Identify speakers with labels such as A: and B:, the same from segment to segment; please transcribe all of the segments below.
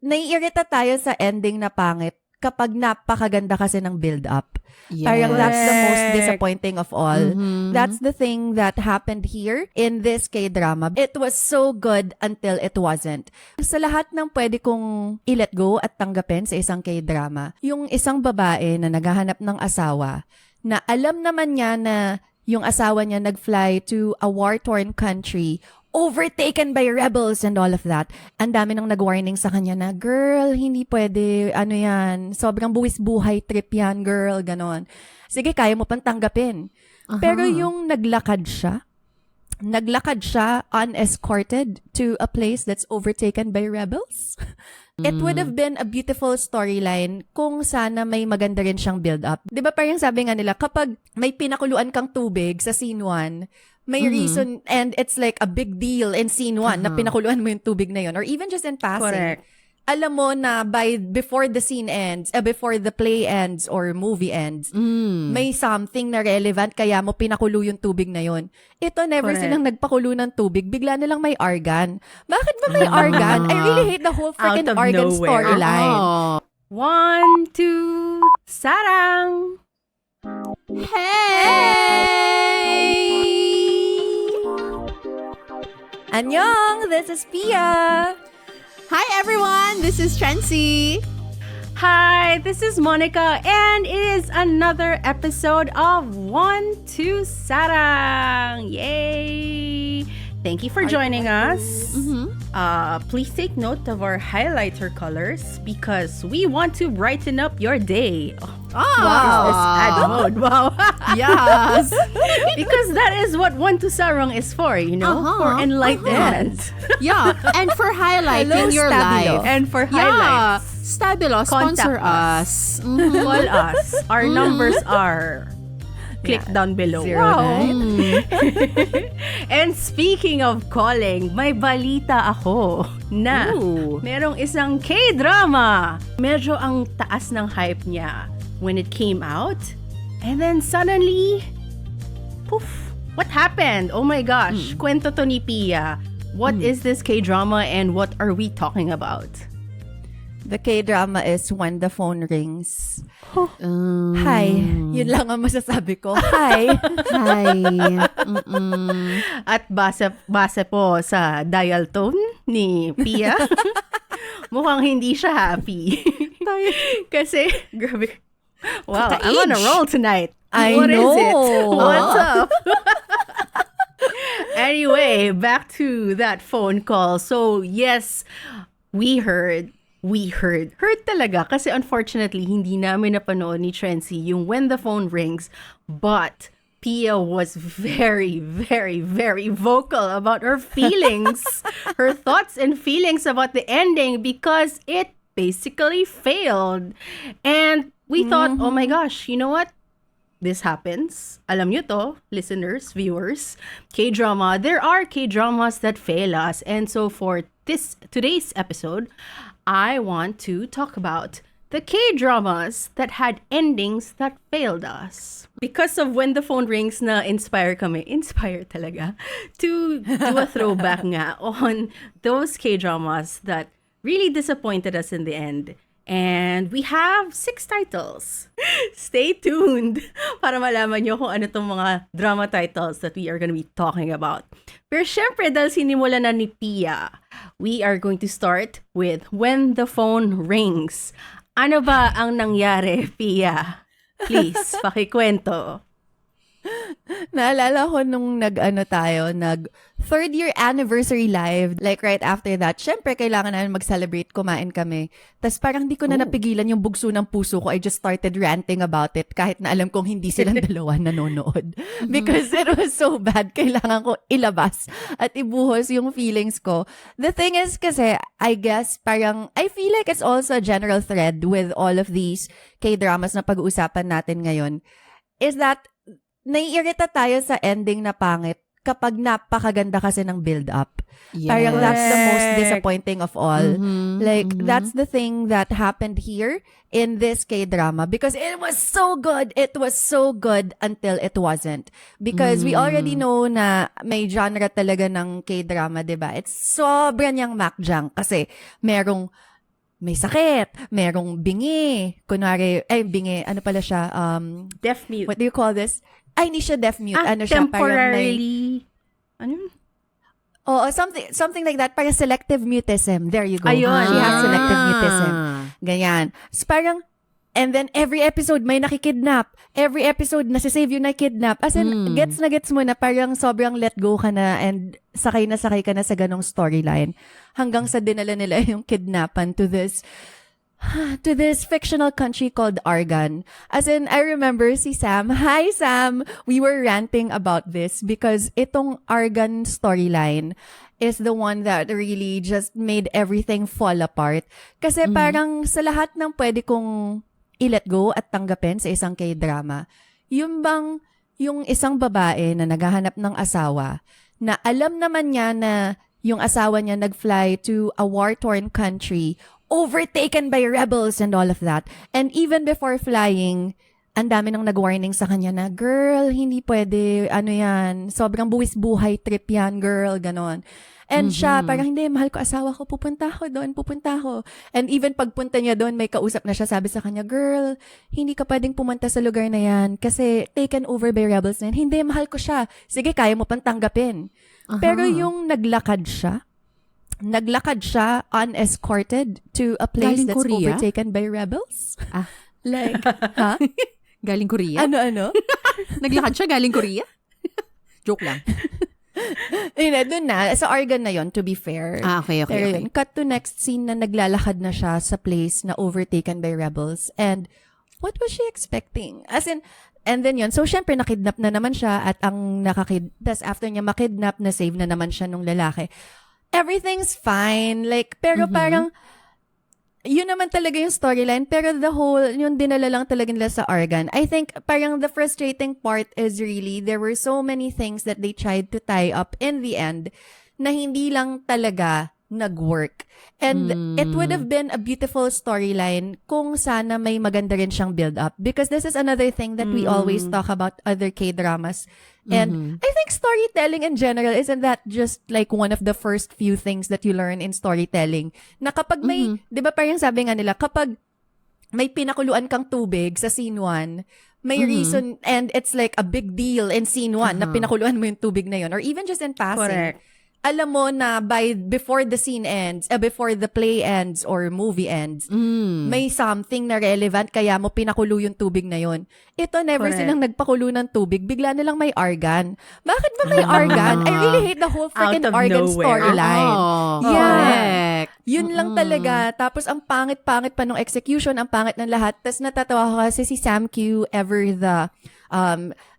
A: naiirita tayo sa ending na pangit kapag napakaganda kasi ng build-up.
B: Yes.
A: Parang that's the most disappointing of all.
B: Mhm.
A: That's the thing that happened here in this K-drama. It was so good until it wasn't. Sa lahat ng pwede kong i-let go at tanggapin sa isang K-drama, yung isang babae na naghahanap ng asawa, na alam naman niya na yung asawa niya nag-fly to a war-torn country, overtaken by rebels and all of that. Ang dami nang nag-warning sa kanya na, girl, hindi pwede, ano yan, sobrang buwis buhay trip yan, girl, ganon. Sige, kaya mo pang tanggapin. Pero yung naglakad siya unescorted to a place that's overtaken by rebels. It would have been a beautiful storyline kung sana may maganda rin siyang build-up. Di ba parang sabi nga nila, kapag may pinakuluan kang tubig sa scene 1, may reason and it's like a big deal in scene 1 na pinakuluan mo yung tubig na yun or even just in passing.
C: Correct.
A: Alam mo na before the scene ends, before the play ends or movie ends, may something na relevant kaya mo pinakulo yung tubig na yun. Ito, never
C: Correct.
A: silang nagpakulo ng tubig. Bigla na lang may argan. Bakit ba may argan? I really hate the whole freaking
C: Out of
A: argan
C: nowhere.
A: storyline.
B: Oh.
C: 1, 2, sarang!
A: Hey! Annyeong! This is Pia!
B: Hi everyone, this is Trency.
C: Hi, this is Monica, and it is another episode of 1, 2, sarang! Yay! Thank you for joining us. Please take note of our highlighter colors because we want to brighten up your day. Ad mode. Wow.
B: Yes.
C: Because that is what 1 to sarang is for, you know? For enlightenment.
B: Yeah, and for highlighting
A: Hello,
B: your
A: Stabilo.
B: life.
C: And for
B: Yeah,
C: highlights.
B: Stabilo, sponsor
C: Contact
B: us.
C: Call us. Our numbers are click down below.
A: 09.
C: And speaking of calling, may balita ako na
B: Ooh.
C: merong isang K-drama. Medyo ang taas ng hype niya when it came out. And then suddenly, poof, what happened? Oh my gosh, kwento to ni Pia. What is this K-drama and what are we talking about?
A: The K-drama is When the Phone Rings.
B: Mm.
A: Hi. Yun lang ang masasabi ko. Hi.
B: Hi.
C: At base po sa dial tone ni Pia, mukhang hindi siya happy. Kasi, grabe. Wow, I'm on a roll tonight.
A: I
C: What is
A: know.
C: it? What's up? Anyway, back to that phone call. So, yes, we heard. Heard talaga kasi unfortunately, hindi namin napanood ni Trency yung When the Phone Rings. But Pia was very, very, very vocal about her feelings, her thoughts and feelings about the ending because it basically failed. And we thought, oh my gosh, you know what? This happens. Alam nyo to, listeners, viewers, K-drama, there are K-dramas that fail us. And so for today's episode, I want to talk about the K-dramas that had endings that failed us. Because of When the Phone Rings na inspire talaga, to do a throwback nga on those K-dramas that really disappointed us in the end. And we have 6 titles. Stay tuned para malaman nyo kung ano tong mga drama titles that we are going to be talking about. Pero syempre, dahil sinimula na ni Pia, we are going to start with When the Phone Rings. Ano ba ang nangyari, Pia? Please, pakikwento.
A: Naalala ko nung nag 3rd year anniversary live, like right after that, syempre kailangan namin mag-celebrate, kumain kami. Tapos parang di ko na napigilan yung bugso ng puso ko. I just started ranting about it kahit na alam kong hindi silang dalawa nanonood. Because it was so bad. Kailangan ko ilabas at ibuhos yung feelings ko. The thing is kasi, I guess, parang, I feel like it's also a general thread with all of these K-dramas na pag-uusapan natin ngayon, is that naiirita tayo sa ending na pangit kapag napakaganda kasi ng build-up.
B: Yes.
A: Parang that's the most disappointing of all. Like,
B: mhm.
A: that's the thing that happened here in this K-drama because it was so good. It was so good until it wasn't. Because we already know na may genre talaga ng K-drama, diba? It's sobra niyang makjang kasi merong may sakit, merong bingi. Kunwari, bingi, ano pala siya?
C: Deaf mute.
A: What do you call this? Ay, hindi siya deaf mute. Ano siya?
C: Temporarily. Ano yun?
A: Oo, something like that. Parang selective mutism. There you go.
C: Ayun.
A: She has selective mutism. Ganyan. So parang, and then every episode may nakikidnap. Every episode nasisave yung nakidnap. As in, gets na gets mo na parang sobrang let go ka na and sakay ka na sa ganong storyline. Hanggang sa dinala nila yung kidnapan to this fictional country called Argan. As in, I remember si Sam. Hi, Sam! We were ranting about this because itong Argan storyline is the one that really just made everything fall apart. Kasi parang sa lahat ng pwede kong i-let go at tanggapin sa isang K-drama, yung isang babae na naghahanap ng asawa, na alam naman niya na yung asawa niya nag-fly to a war-torn country, overtaken by rebels and all of that. And even before flying, ang dami nang nag-warning sa kanya na, girl, hindi pwede, ano yan, sobrang buwis buhay trip yan, girl, ganon. And siya, parang hindi, mahal ko asawa ko, pupunta ako. And even pagpunta niya doon, may kausap na siya, sabi sa kanya, girl, hindi ka pwedeng pumunta sa lugar na yan kasi taken over by rebels na yan. Hindi, mahal ko siya. Sige, kaya mo pang tanggapin. Pero yung naglakad siya unescorted to a place
B: Galing
A: that's
B: Korea?
A: overtaken by rebels. Like, ha?
B: Galing Korea?
A: Ano?
B: Naglakad siya galing Korea? Joke lang.
A: Doon na, sa Argan na yon, to be fair.
B: Okay.
A: Pero yun, cut to next scene na naglalakad na siya sa place na overtaken by rebels. And what was she expecting? As in, and then yun, so syempre nakidnap na naman siya at tas after niya makidnap, na save na naman siya nung lalaki. Everything's fine. Like, pero parang, yun naman talaga yung storyline, pero yung dinala lang talaga nila sa Argan. I think parang the frustrating part is really, there were so many things that they tried to tie up in the end na hindi lang talaga nag-work. And it would have been a beautiful storyline kung sana may maganda rin siyang build-up. Because this is another thing that we always talk about other K-dramas. And I think storytelling in general, isn't that just like one of the first few things that you learn in storytelling? Na kapag may, di ba parang sabi nga nila, kapag may pinakuluan kang tubig sa scene 1, may reason, and it's like a big deal in scene 1 na pinakuluan mo yung tubig na yun. Or even just in passing.
C: Correct.
A: Alam mo na before the scene ends, before the play ends or movie ends, may something na relevant kaya mo pinakulo yung tubig na yon. Ito, never
C: Correct.
A: silang nagpakulo ng tubig, bigla nilang may argan. Bakit ba may argan? I really hate the whole freaking
C: Out of
A: argan
C: nowhere.
A: storyline. Yeah.
B: Correct.
A: Yun lang talaga. Tapos ang pangit-pangit pa nung execution, ang pangit ng lahat. Tapos natatawa ko kasi si Sam Q, ever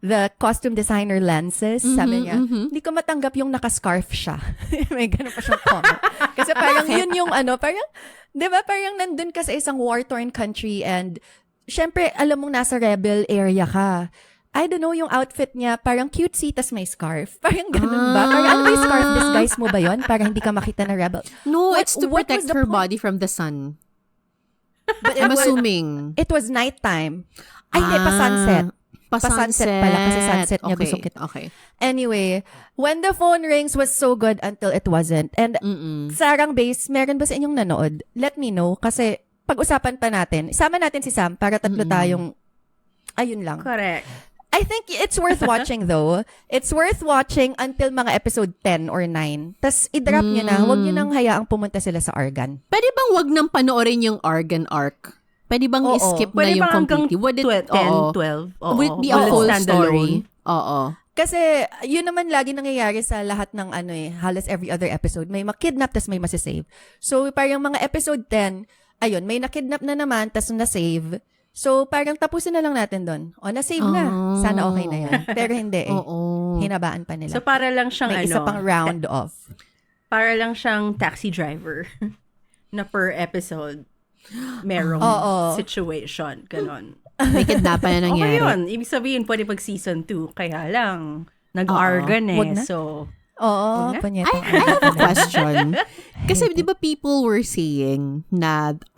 A: the costume designer lenses, sabi niya, hindi ko matanggap yung nakascarf siya. May ganun pa siyang comment. Kasi parang yun yung parang, di ba, parang nandun ka sa isang war-torn country and syempre, alam mong nasa rebel area ka. I don't know, yung outfit niya, parang cutesy, tas may scarf. Parang ganun ba? Parang ano ba yung scarf? Disguise mo ba yon para hindi ka makita na rebel?
B: No,
A: What-
B: it's to
A: what
B: protect
A: was the
B: her
A: point?
B: body from the sun.
A: But
B: I'm assuming.
A: it was nighttime. Ay, hindi, pa-sunset. Pa-sunset pala, kasi sunset niya gusto kita.
B: Okay.
A: Anyway, when the phone rings was so good until it wasn't. And Sarang Base, meron ba sa inyong nanood? Let me know, kasi pag-usapan pa natin. Isama natin si Sam para tatlo tayong, ayun lang.
C: Correct.
A: I think it's worth watching though. It's worth watching until mga episode 10 or 9. Tas i-drop nyo na, huwag nyo nang hayaang pumunta sila sa Argan.
B: Pwede bang wag nang panoorin yung Argan arc? Pwede bang
A: Oo.
B: i-skip na
C: Pwede
B: yung
C: ba hanggang
B: completely? Would it,
C: 10,
B: oo.
C: 12? Oo.
B: Would it be a
C: Bullet
B: full
C: standalone.
B: story? Oo.
A: Kasi, yun naman lagi nangyayari sa lahat ng halos every other episode. May makidnap, tas may masisave. So, parang mga episode 10, ayun, may nakidnap na naman, tas na-save. So, parang tapusin na lang natin doon. O, na-save na. Sana okay na yan. Pero hindi eh.
B: Oo.
A: Hinabaan pa nila.
C: So, para lang siyang
A: may isa pang round off.
C: Para lang siyang taxi driver na per episode merong
A: Oo.
C: situation. Ganon.
B: May kidnapan na
C: Okay
B: nangyari.
C: yun. Ibig sabihin, pwede pag season 2. Kaya lang, nag-argan
A: Wag
C: eh.
A: na.
C: So,
A: Oo,
C: Wag na.
A: panyetang
B: I have a question. Kasi di ba people were saying na the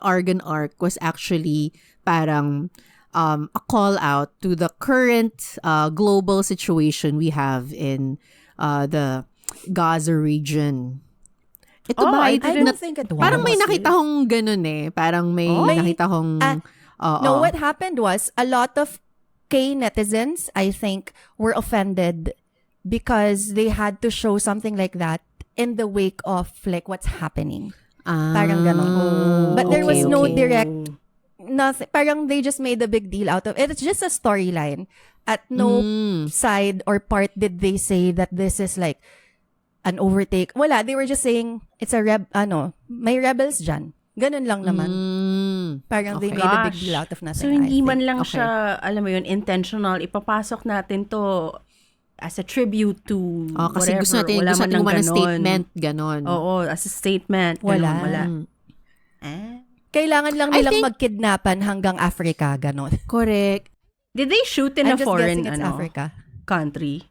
B: Argan arc was actually parang a call out to the current global situation we have in the Gaza region. Ito
C: Oh,
B: ba?
C: I
A: I don't think it was.
B: Parang may nakita kong ganun eh. Parang may nakita kong... oo.
A: No, what happened was a lot of K-netizens, I think, were offended because they had to show something like that in the wake of like what's happening. Parang ganon. But there was no direct nothing. Parang they just made a big deal out of it. It's just a storyline. At no side or part did they say that this is like an overtake. Wala, they were just saying it's a may rebels dyan. Ganun lang naman. Parang they made a big deal out of nothing.
C: So, hindi
A: I
C: man
A: think.
C: lang siya, alam mo yun, intentional. Ipapasok natin to as a tribute to
B: kasi
C: whatever.
B: gusto natin,
C: Wala
B: gusto
C: man
B: natin
C: ng
B: gumawa ng
C: ganon.
B: statement, ganon.
C: Oo, as a statement.
A: Wala.
C: Wala.
A: Kailangan lang
B: I
A: nilang
B: think-
A: magkidnapan hanggang Africa, ganon.
B: Correct.
C: Did they shoot in
A: I'm
C: a
A: just
C: foreign
A: guessing it's Africa.
C: country?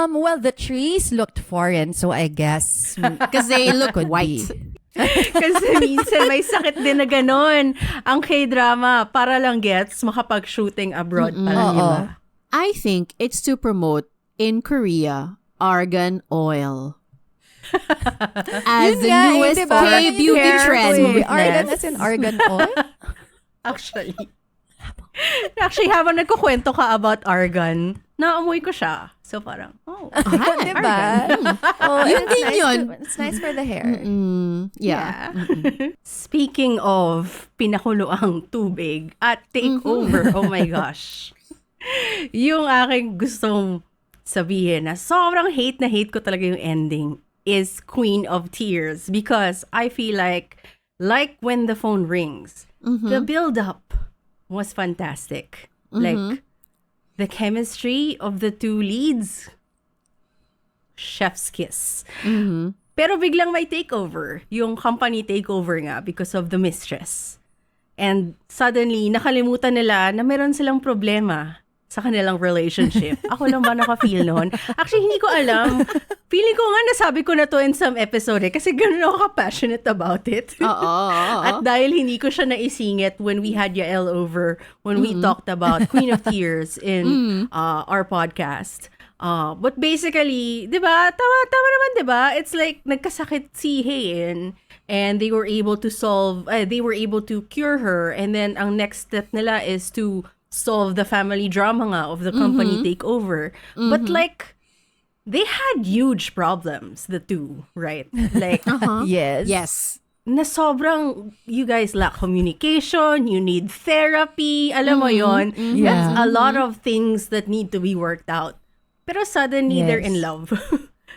A: Well, the trees looked foreign, so I guess
B: Because they look
A: could
B: white.
A: be.
C: Kasi minsan may sakit din na ganon. Ang K-drama, para lang gets makapag-shooting abroad pala,
A: Oo.
C: di ba?
B: I think it's to promote in Korea argan oil. As the
A: nga,
B: newest
A: diba?
B: K-beauty
C: Hair
B: trend.
C: smoothness.
A: Argan as in argan oil?
C: Actually, habang nagkukwento ka about argan, naamoy ko siya. So parang,
A: Diba? Oh,
B: Yun
A: it's
B: din
A: nice
B: yun.
A: It's nice for the hair.
B: Yeah.
C: Speaking of pinakuloang tubig at takeover, oh my gosh. Yung aking gustong sabihin na sobrang hate na hate ko talaga yung ending is Queen of Tears because I feel like when the phone rings, the build-up was fantastic. Like, the chemistry of the two leads, chef's kiss. Pero biglang may takeover. Yung company takeover nga because of the mistress. And suddenly, nakalimutan nila na meron silang problema sa kanilang relationship. Ako lang ba naka-feel noon? Actually, hindi ko alam. Feeling ko nga nasabi ko na to in some episode kasi ganun ako ka-passionate about it.
B: Oo.
C: At dahil hindi ko siya naisingit when we had Yael over, when we talked about Queen of Tears in our podcast. But basically, di ba? Tama naman, di ba? It's like, nagkasakit si Hayin and they were able to cure her. And then, ang next step nila is to solve the family drama nga of the company takeover. But like, they had huge problems, the two, right? Like,
A: Yes.
B: Yes.
C: na sobrang, you guys lack communication, you need therapy, alam mo yon. That's a lot of things that need to be worked out. Pero suddenly, they're in love.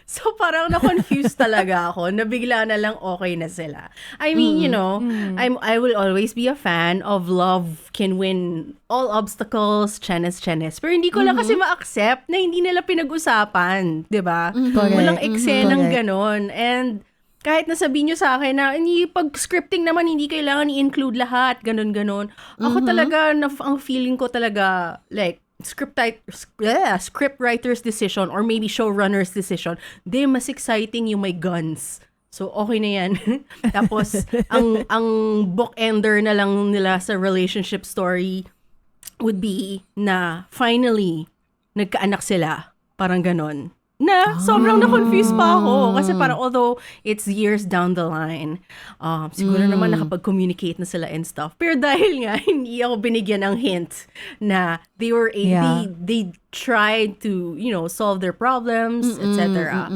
C: So parang na-confuse talaga ako na bigla na lang okay na sila. I mean, you know, I will always be a fan of love can win all obstacles, chenes. Pero hindi ko lang kasi ma-accept na hindi nila pinag-usapan, 'di ba? Walang eksenang ganon. And kahit nasabihin nyo sa akin na pag scripting naman hindi kailangan i-include lahat, ganon. Ako talaga, ang feeling ko talaga, like, script writer's decision or maybe showrunner's decision, mas exciting yung may guns. So, okay na yan. Tapos, ang bookender na lang nila sa relationship story would be na finally, nagkaanak sila. Parang ganon. Na sobrang na-confuse pa ako. Kasi parang although it's years down the line, siguro naman nakapag-communicate na sila and stuff. Pero dahil nga, hindi ako binigyan ng hint na they tried to, you know, solve their problems, etc.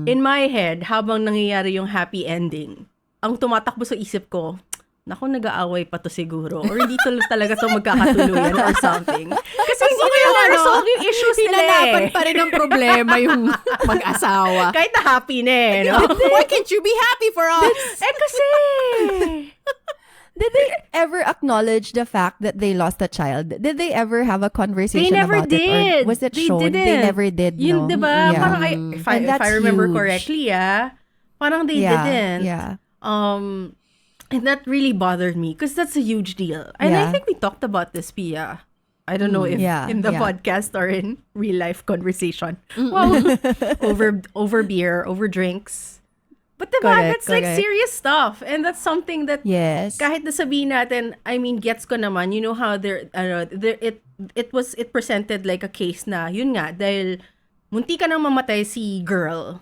C: In my head, habang nangyayari yung happy ending, ang tumatakbo sa isip ko, naku, nag-aaway pa to siguro. Or hindi talaga to magkakatuluyan or something. Kasi hindi nila na-resolve yung issues nila
B: Pinanapan pa rin ng problema yung mag-asawa.
C: Kahit na happy na eh, no?
B: Why can't you be happy for us?
C: Kasi...
A: Did they ever acknowledge the fact that they lost a child? Did they ever have a conversation
C: They never
A: about it?
C: did.
A: Or was it
C: They
A: shown?
C: didn't.
A: They never did,
C: Yun,
A: no?
C: diba?
A: Yeah.
C: Parang, if
A: And
C: I
A: that's
C: remember
A: huge.
C: correctly, parang they didn't.
A: Yeah.
C: And that really bothered me because that's a huge deal. And I
A: Yeah.
C: think we talked about this, Pia. I don't know if in the podcast or in real life conversation. Wow. over beer, over drinks. But diba, that's like serious stuff. And that's something that
A: Yes.
C: kahit nasabihin natin, I mean, gets ko naman, you know how it presented like a case na, yun nga, dahil munti ka nang mamatay si girl.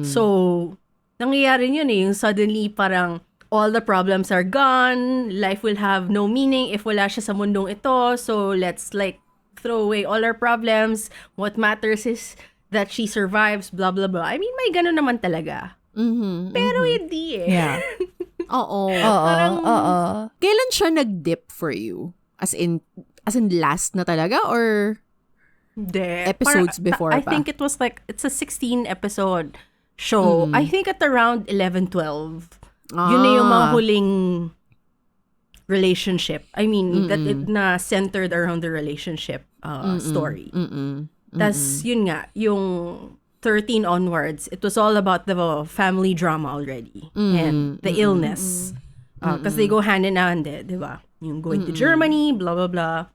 C: So, nangyayari yun eh. Yung suddenly parang all the problems are gone, life will have no meaning if wala siya sa mundong ito, so let's like throw away all our problems. What matters is that she survives, blah, blah, blah. I mean, may ganun naman talaga. Pero hindi eh.
A: Yeah.
B: Oo.
A: Oo.
B: Kailan siya nag-dip for you? As in last na talaga or
C: Hindi.
B: episodes before
C: I
B: pa?
C: think it was like, it's a 16 episode show. I think at around 11, 12. Yun na yung mga huling relationship. I mean, that it na centered around the relationship story. Tas yun nga, yung 13 onwards, it was all about the family drama already. And the illness. Because they go hand in hand eh, di ba? Yung going to Germany, blah, blah, blah.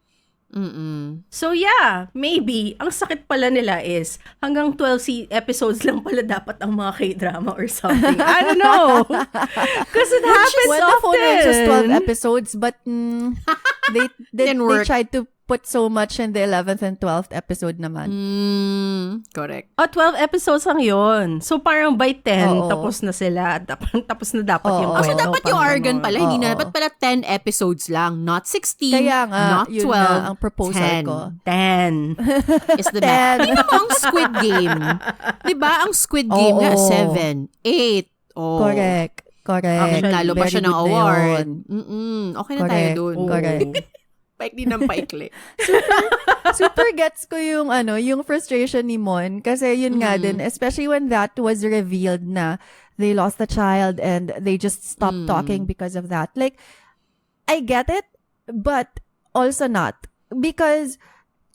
C: So yeah, maybe, ang sakit pala nila is, hanggang 12 episodes lang pala dapat ang mga K-drama or something. I don't know. Because it happens
A: When the phone rings was 12
C: often.
A: episodes, but they
B: Didn't work.
A: tried to put so much in the 11th and 12th episode naman.
B: Correct.
C: 12 episodes lang yun. So parang by 10,
A: Oo.
C: tapos na sila. Tapos na dapat yung
A: Oo.
B: So,
C: kwento.
B: dapat yung
C: Parang
B: Argan
C: ganon.
B: pala, hindi na
A: Oo.
B: dapat pala 10 episodes lang, not 16,
A: Kaya nga,
B: not 12,
A: yun nga ang proposal
B: 10
A: ko.
C: 10.
B: is the max.
A: 10.
B: Tingnan mo ang Squid Game. Diba? Ang Squid Game nga,
A: Oo.
B: 7, 8. Oh.
A: Correct.
B: Okay, nalo pa
A: Very
B: siya ng
A: good na
B: award.
A: yun.
B: Okay na tayo
A: Correct.
B: dun.
A: Correct.
B: Paikli ng paikli.
A: Super gets ko yung yung frustration ni Mon kasi yun nga din, especially when that was revealed na they lost the child and they just stopped talking because of that. Like, I get it, but also not. Because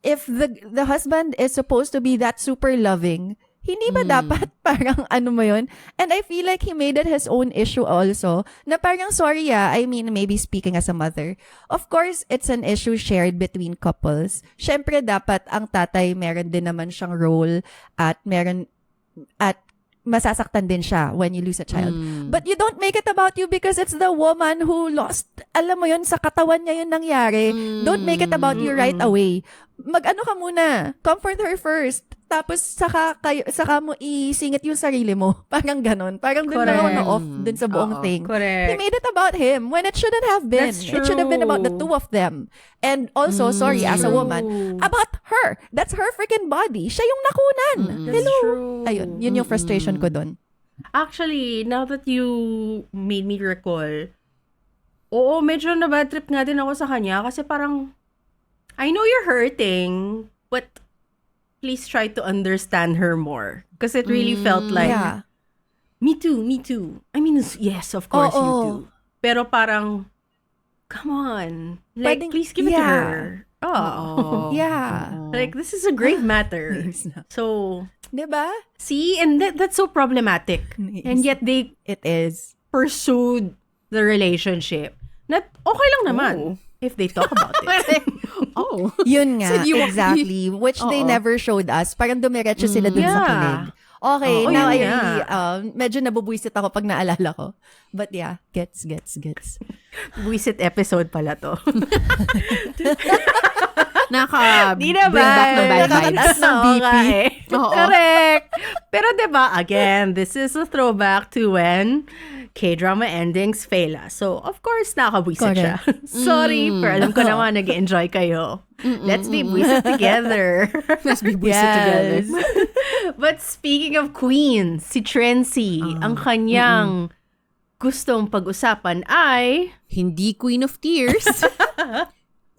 A: if the husband is supposed to be that super loving, hindi ba dapat parang mo yun? And I feel like he made it his own issue also. Na parang, sorry I mean, maybe speaking as a mother. Of course, it's an issue shared between couples. Syempre, dapat ang tatay meron din naman siyang role at masasaktan din siya when you lose a child. But you don't make it about you because it's the woman who lost, alam mo yun, sa katawan niya yun nangyari. Don't make it about you right away. Mag-ano ka muna, comfort her first. Tapos saka mo isingit yung sarili mo. Parang ganon. Parang dun na ako
C: Correct.
A: na-off dun sa buong thing.
C: Correct.
A: He made it about him when it shouldn't have been.
C: That's
A: It should have been about the
C: true.
A: two of them. And also, sorry, as a woman, about her. That's her freaking body. Siya yung nakunan.
C: That's
A: Hello.
C: true.
A: Ayun, yun yung frustration ko dun.
C: Actually, now that you made me recall, oo, medyo na-bad trip nga din ako sa kanya kasi parang, I know you're hurting, but please try to understand her more. Because it really felt like,
A: Yeah.
C: me too. I mean, yes, of course, you
A: Oo.
C: too. Pero parang, come on. Like,
A: Pwedeng-
C: please give it to
A: yeah.
C: her. Oh.
A: Yeah.
C: Like, this is a grave matter. So,
A: Diba?
C: see, and that's so problematic. And yet, they
A: It is.
C: pursued the relationship. Na okay lang naman if they talk about it.
B: Oh.
A: Yun nga,
B: So you-
A: exactly. Which they
B: Oo.
A: never showed us. Parang dumiretso sila dun sa
C: Yeah.
A: kilig. Okay,
C: Oo,
A: now
C: yun
A: I
C: nga.
A: really, medyo nabubwisit ako pag naalala ko. But yeah, gets.
C: Visit episode pala to.
B: Bring back ng bad vibes.
C: Nakataas ng BP.
B: Oo.
C: Correct. Pero diba, again, this is a throwback to when K-drama endings fail us. So, of course, nakakabwisit siya. Sorry, pero alam ko naman, nag-enjoy kayo. Let's be buwisit together.
B: Let's be buwisit together.
C: But speaking of queens, si Trency, ang kanyang gustong pag-usapan ay...
B: Hindi Queen of Tears.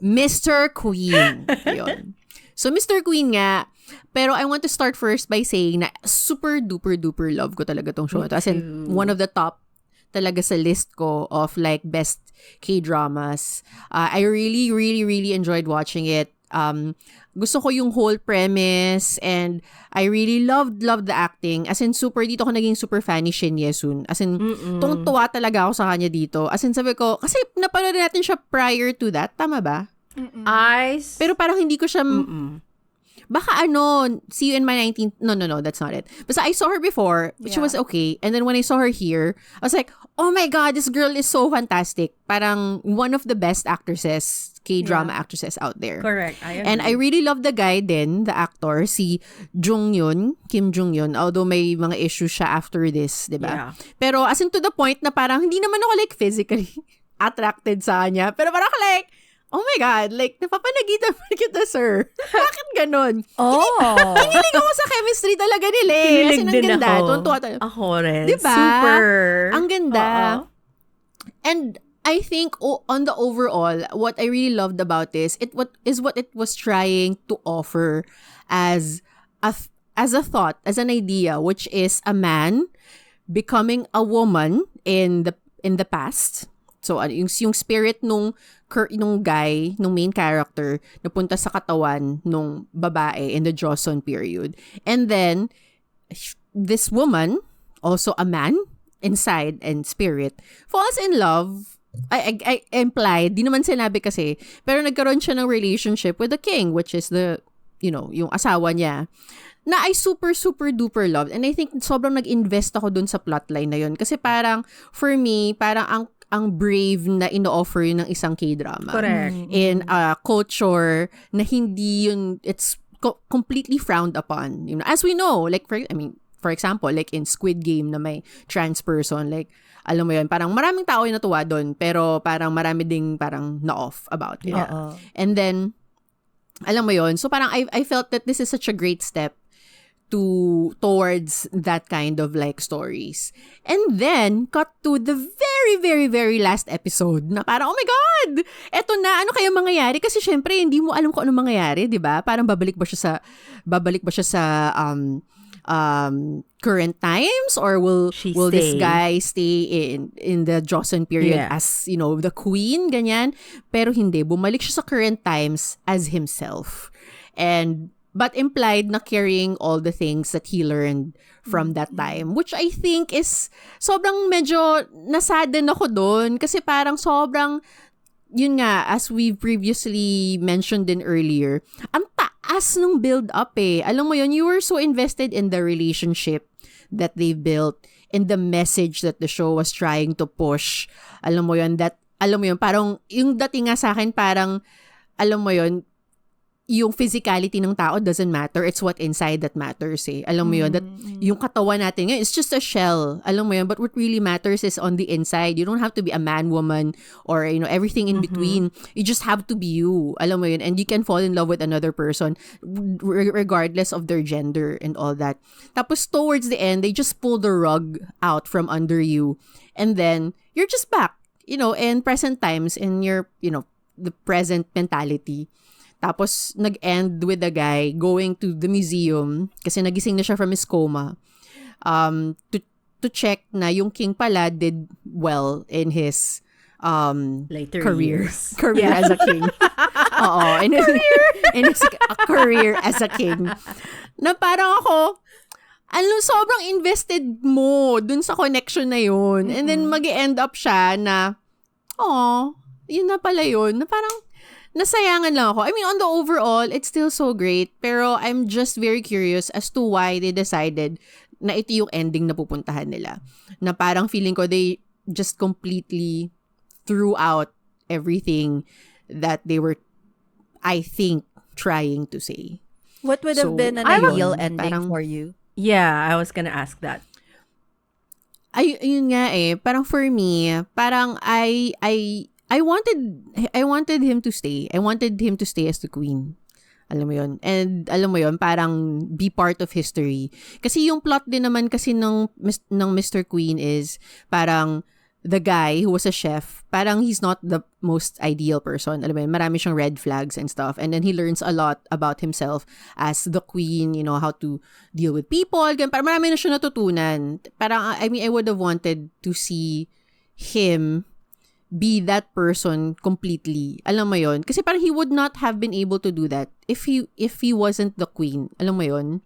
B: Mr. Queen. Ayun. So, Mr. Queen nga, pero I want to start first by saying na super duper duper love ko talaga tong show na to. As in, one of the top talaga sa list ko of like best K-dramas. I really, really, really enjoyed watching it. Gusto ko yung whole premise and I really loved the acting. As in, dito ko naging super fan ni Shin Ye-sun. As in, tuwa talaga ako sa kanya dito. As in, sabi ko, kasi napanood natin siya prior to that. Tama ba?
C: Eyes.
B: Pero parang hindi ko siya, baka See You in My 19th. No, that's not it. Basta I saw her before, which was okay. And then when I saw her here, I was like, oh my God, this girl is so fantastic. Parang one of the best actresses, K-drama actresses out there.
C: Correct. I agree.
B: And I really love the guy din, the actor, si Kim Jung Yun, although may mga issues siya after this, di ba?
C: Yeah.
B: Pero as in to the point na parang hindi naman ako like physically attracted sa kanya. Pero parang ako like, oh my God, like, napapanagitan pa kita, sir. Bakit ganon?
A: Oh.
B: Kinilig ako sa chemistry talaga nila eh.
C: Kinilig
B: As in, ang
C: din
B: ganda.
C: ako.
B: Tuntua tayo.
C: Ako rin.
B: Diba?
C: Super.
B: Ang ganda.
C: Oo.
B: And I think on the overall, what I really loved about this, what it was trying to offer as a thought, as an idea, which is a man becoming a woman in the past. So yung spirit nung guy, nung main character, napunta sa katawan nung babae in the Joseon period. And then this woman, also a man inside and spirit, falls in love. I implied, di naman sinabi kasi, pero nagkaroon siya ng relationship with the king, which is yung asawa niya, na I super, super duper loved. And I think sobrang nag-invest ako dun sa plotline na yun. Kasi parang, for me, parang ang brave na ino-offer yun ng isang K-drama.
C: Correct.
B: In a culture na hindi yun, it's completely frowned upon. As we know, like, for example, like in Squid Game na may trans person, like, alam mo yun, parang maraming tao yung natuwa doon, pero parang marami ding parang na-off about it.
A: Yeah.
B: And then, alam mo yun, so parang I felt that this is such a great step towards that kind of like stories. And then, cut to the very, very, very last episode na parang, oh my God! Eto na, ano kaya mangyayari? Kasi syempre, hindi mo alam kung ano mangyayari, di ba? Parang babalik ba siya sa current times, or will this guy stay in the Joseon period as, the queen, ganyan? Pero hindi, bumalik siya sa current times as himself. But implied na carrying all the things that he learned from that time, which I think is sobrang medyo nasadden ako doon kasi parang sobrang, yun nga, as we previously mentioned din earlier, ang taas nung build up eh. Alam mo yun, you were so invested in the relationship that they built, in the message that the show was trying to push. Alam mo yun, parang yung dating nga sa akin, parang, alam mo yun, yung physicality ng tao doesn't matter. It's what inside that matters eh. Alam mo yun, that yung katawan natin ngayon, it's just a shell. Alam mo yun, but what really matters is on the inside. You don't have to be a man, woman, or everything in between. You just have to be you. Alam mo yun, and you can fall in love with another person regardless of their gender and all that. Tapos towards the end, they just pull the rug out from under you. And then, you're just back, in present times, in your, the present mentality. Tapos, nag-end with the guy going to the museum kasi nagising na siya from his coma to check na yung king pala did well in his
C: later
B: career.
C: years.
B: Career as a king. Oo. In his career as a king. Na parang ako, sobrang invested mo dun sa connection na yun. And then, mag-end up siya na, yun na pala yun. Na parang, nasayangan lang ako. I mean, on the overall, it's still so great. Pero I'm just very curious as to why they decided na ito yung ending na pupuntahan nila. Na parang feeling ko they just completely threw out everything that they were, I think, trying to say.
A: What would have been an ideal ending for you?
C: Yeah, I was gonna ask that.
B: Yun nga eh. Parang for me, parang I wanted him to stay. I wanted him to stay as the queen. Alam mo yun. And alam mo yun, parang be part of history. Kasi yung plot din naman kasi ng Mr. Queen is parang the guy who was a chef, parang he's not the most ideal person. Alam mo yun, marami siyang red flags and stuff. And then he learns a lot about himself as the queen, how to deal with people. Parang marami na siya natutunan. Parang, I mean, I would have wanted to see him be that person completely. Alam mo yon? Kasi parang he would not have been able to do that if he wasn't the queen. Alam mo yon?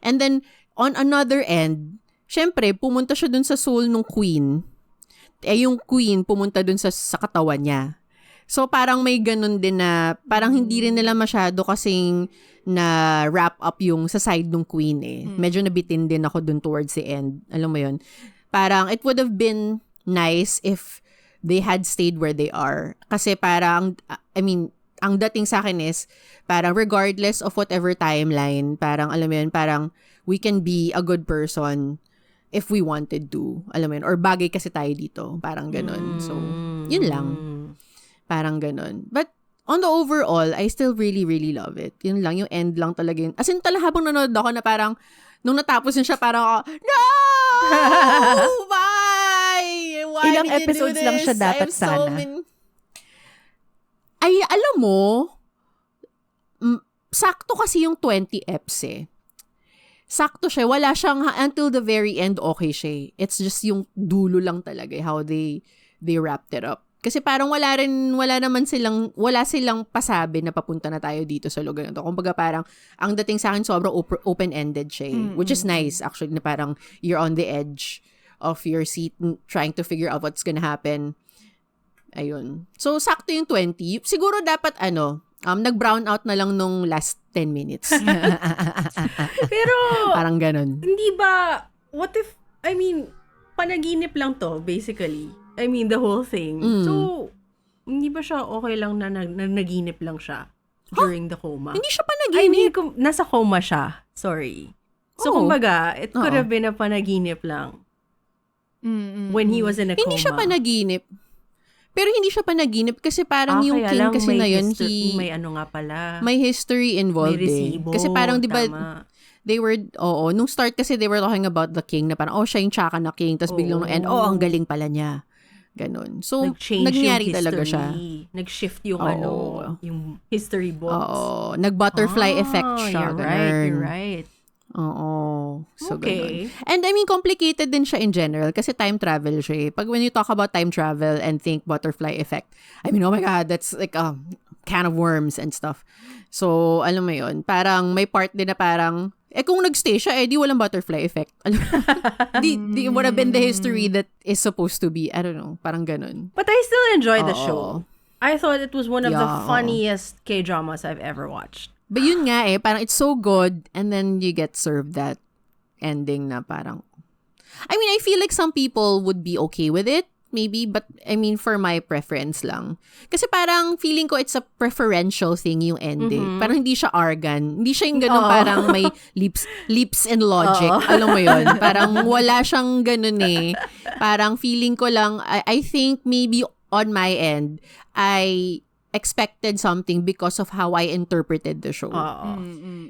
B: And then, on another end, syempre, pumunta siya dun sa soul ng queen. Yung queen pumunta dun sa katawan niya. So, parang may ganun din na, parang hindi rin nila masyado kasing na wrap up yung sa side ng queen eh. Medyo nabitin din ako dun towards the end. Alam mo yun? Parang, it would have been nice if they had stayed where they are. Kasi parang, ang dating sa akin is, parang regardless of whatever timeline, parang, alam mo yun, parang, we can be a good person if we wanted to. Alam mo yun? Or bagay kasi tayo dito. Parang ganun. So, yun lang. Parang ganun. But, on the overall, I still really, really love it. Yun lang, yung end lang talaga yun. As in, habang nanonood ako na parang, nung natapos yun siya, parang ako, no! Why? Why
A: Ilang
B: did you
A: episodes
B: do
A: lang
B: this?
A: siya dapat
B: I have
A: sana.
B: Ay, alam mo, sakto kasi yung 20 eps eh. Sakto siya. Wala siyang, until the very end, okay siya eh. It's just yung dulo lang talaga, how they wrapped it up. Kasi parang wala silang pasabi na papunta na tayo dito sa lugar na to. Kumbaga parang, ang dating sa akin sobrang open-ended siya eh. Which is nice actually, na parang you're on the edge of your seat trying to figure out what's gonna happen. Ayun. So, sakto yung 20. Siguro dapat nag-brown out na lang nung last 10 minutes.
C: Pero,
B: Parang ganun.
C: hindi ba, what if, panaginip lang to, basically. The whole thing. So, hindi ba siya okay lang na naginip lang siya during the coma?
B: Hindi siya panaginip.
C: Nasa coma siya. Sorry. So, kumbaga, it could have been a panaginip lang when he was in a coma.
B: Hindi siya panaginip. Pero hindi siya panaginip kasi parang yung
C: kaya
B: king
C: lang
B: kasi na yun,
C: may ano nga pala.
B: may history involved
C: May resibo.
B: Kasi parang, di ba,
C: Tama.
B: they were, nung start kasi they were talking about the king na parang, siya yung tsaka na king. Tapos biglang nung end, ang galing pala niya. Ganon. So,
C: Nag-change
B: nangyari
C: yung
B: talaga siya.
C: Nag-shift yung
B: Oo.
C: yung history books.
B: Oo. Nag-butterfly effect siya.
C: You're right.
B: Oo. So,
C: Okay.
B: ganun. And complicated din siya in general kasi time travel siya eh. Pag when you talk about time travel and think butterfly effect, oh my God, that's like a can of worms and stuff. So, alam mo yun, parang may part din na parang, kung nagstay siya, di walang butterfly effect. Di would have been the history that is supposed to be. I don't know, parang ganun.
C: But I still enjoy the
B: Oo.
C: show. I thought it was one of the
B: Yeah.
C: funniest K-dramas I've ever watched.
B: But yun nga parang it's so good and then you get served that ending na parang, I feel like some people would be okay with it, maybe, but for my preference lang. Kasi parang feeling ko it's a preferential thing yung ending. Parang hindi siya argan. Hindi siya yung ganun parang may leaps and logic. Alam mo yun? Parang wala siyang ganun eh. Parang feeling ko lang, I think maybe on my end, I expected something because of how I interpreted the show.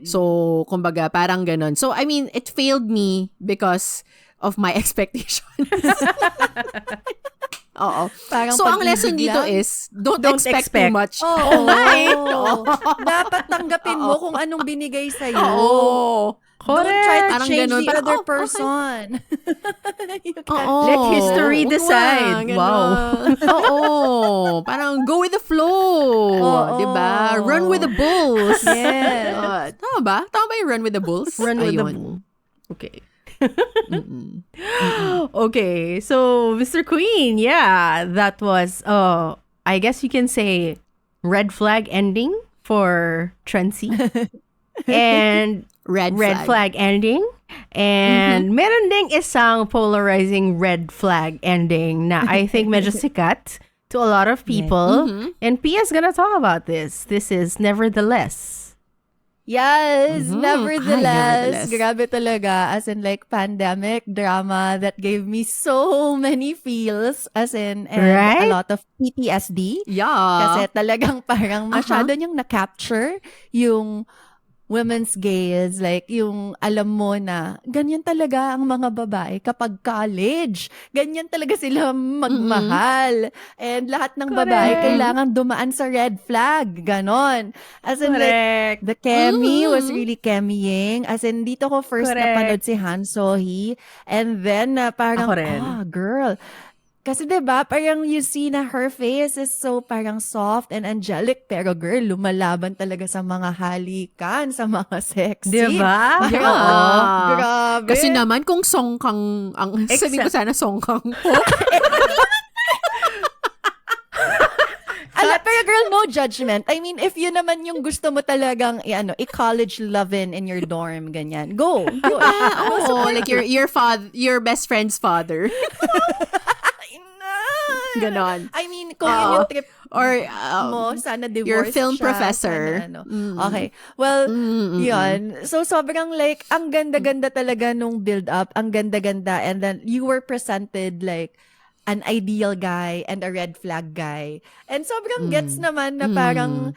B: So, kumbaga, parang ganun. So, it failed me because of my expectations. Oo.
A: Parang
B: So, ang lesson
A: pag-ibig
B: dito
A: lang.
B: is, don't
C: expect.
B: expect too much.
A: Oo.
B: Oo.
A: Dapat tanggapin mo kung anong binigay sa'yo.
B: Oo.
A: Don't try to
B: Parang
A: change
B: ganun.
A: the
B: Parang,
A: other
B: okay.
A: person. You can't-
B: Oo.
C: Let history
B: Wag
C: decide.
B: na,
C: Wow.
B: ganun. Oo. Parang go with the flow.
A: Oo.
B: Diba? Run with the bulls.
A: Yes.
B: Tama ba? Tama ba yung run with the bulls?
C: Run with the
B: Ayun.
C: bull. Okay.
B: Mm-mm.
C: Okay, so Mr. Queen, yeah, that was I guess you can say red flag ending for Trency. And
B: Red
C: flag ending. And meron ding isang polarizing red flag ending na I think medyo sikat to a lot of people. And Pia's gonna talk about this. This is Nevertheless.
A: Yes,
B: Nevertheless.
A: Grabe talaga. As in like pandemic drama that gave me so many feels. As in, and
C: Right?
A: a lot of PTSD.
B: Yeah.
A: Kasi talagang parang masyado niyang na-capture yung women's gaze, like yung alam mo na ganyan talaga ang mga babae kapag college. Ganyan talaga sila magmahal. And lahat ng babae
C: Correct.
A: kailangan dumaan sa red flag. Ganon. As in like,
C: Correct.
A: the chemie was really chemying. As in, dito ko first
C: Correct.
A: napanood si Han So-hee. And then, parang,
C: Ako rin.
A: girl. Kasi 'di ba parang you see na her face is so parang soft and angelic. Pero girl, lumalaban talaga sa mga halikan, sa mga sexy.
C: Diba?
A: Girl,
B: Yeah.
A: grabe.
B: Kasi naman kung songkang, sabi ko sana songkang.
A: Ala, pero no judgment. I mean, if yun naman yung gusto mo talagang, i-college love-in in your dorm, ganyan. Go.
B: Oh, like your best friend's father. Ganon.
A: I mean, kung yun yung trip
B: Or
A: mo, sana divorce
B: your film
A: siya,
B: professor.
A: sana Okay. Well, yun. So, sobrang like, ang ganda-ganda talaga nung build-up. Ang ganda-ganda. And then, you were presented like, an ideal guy and a red flag guy. And sobrang gets naman na parang,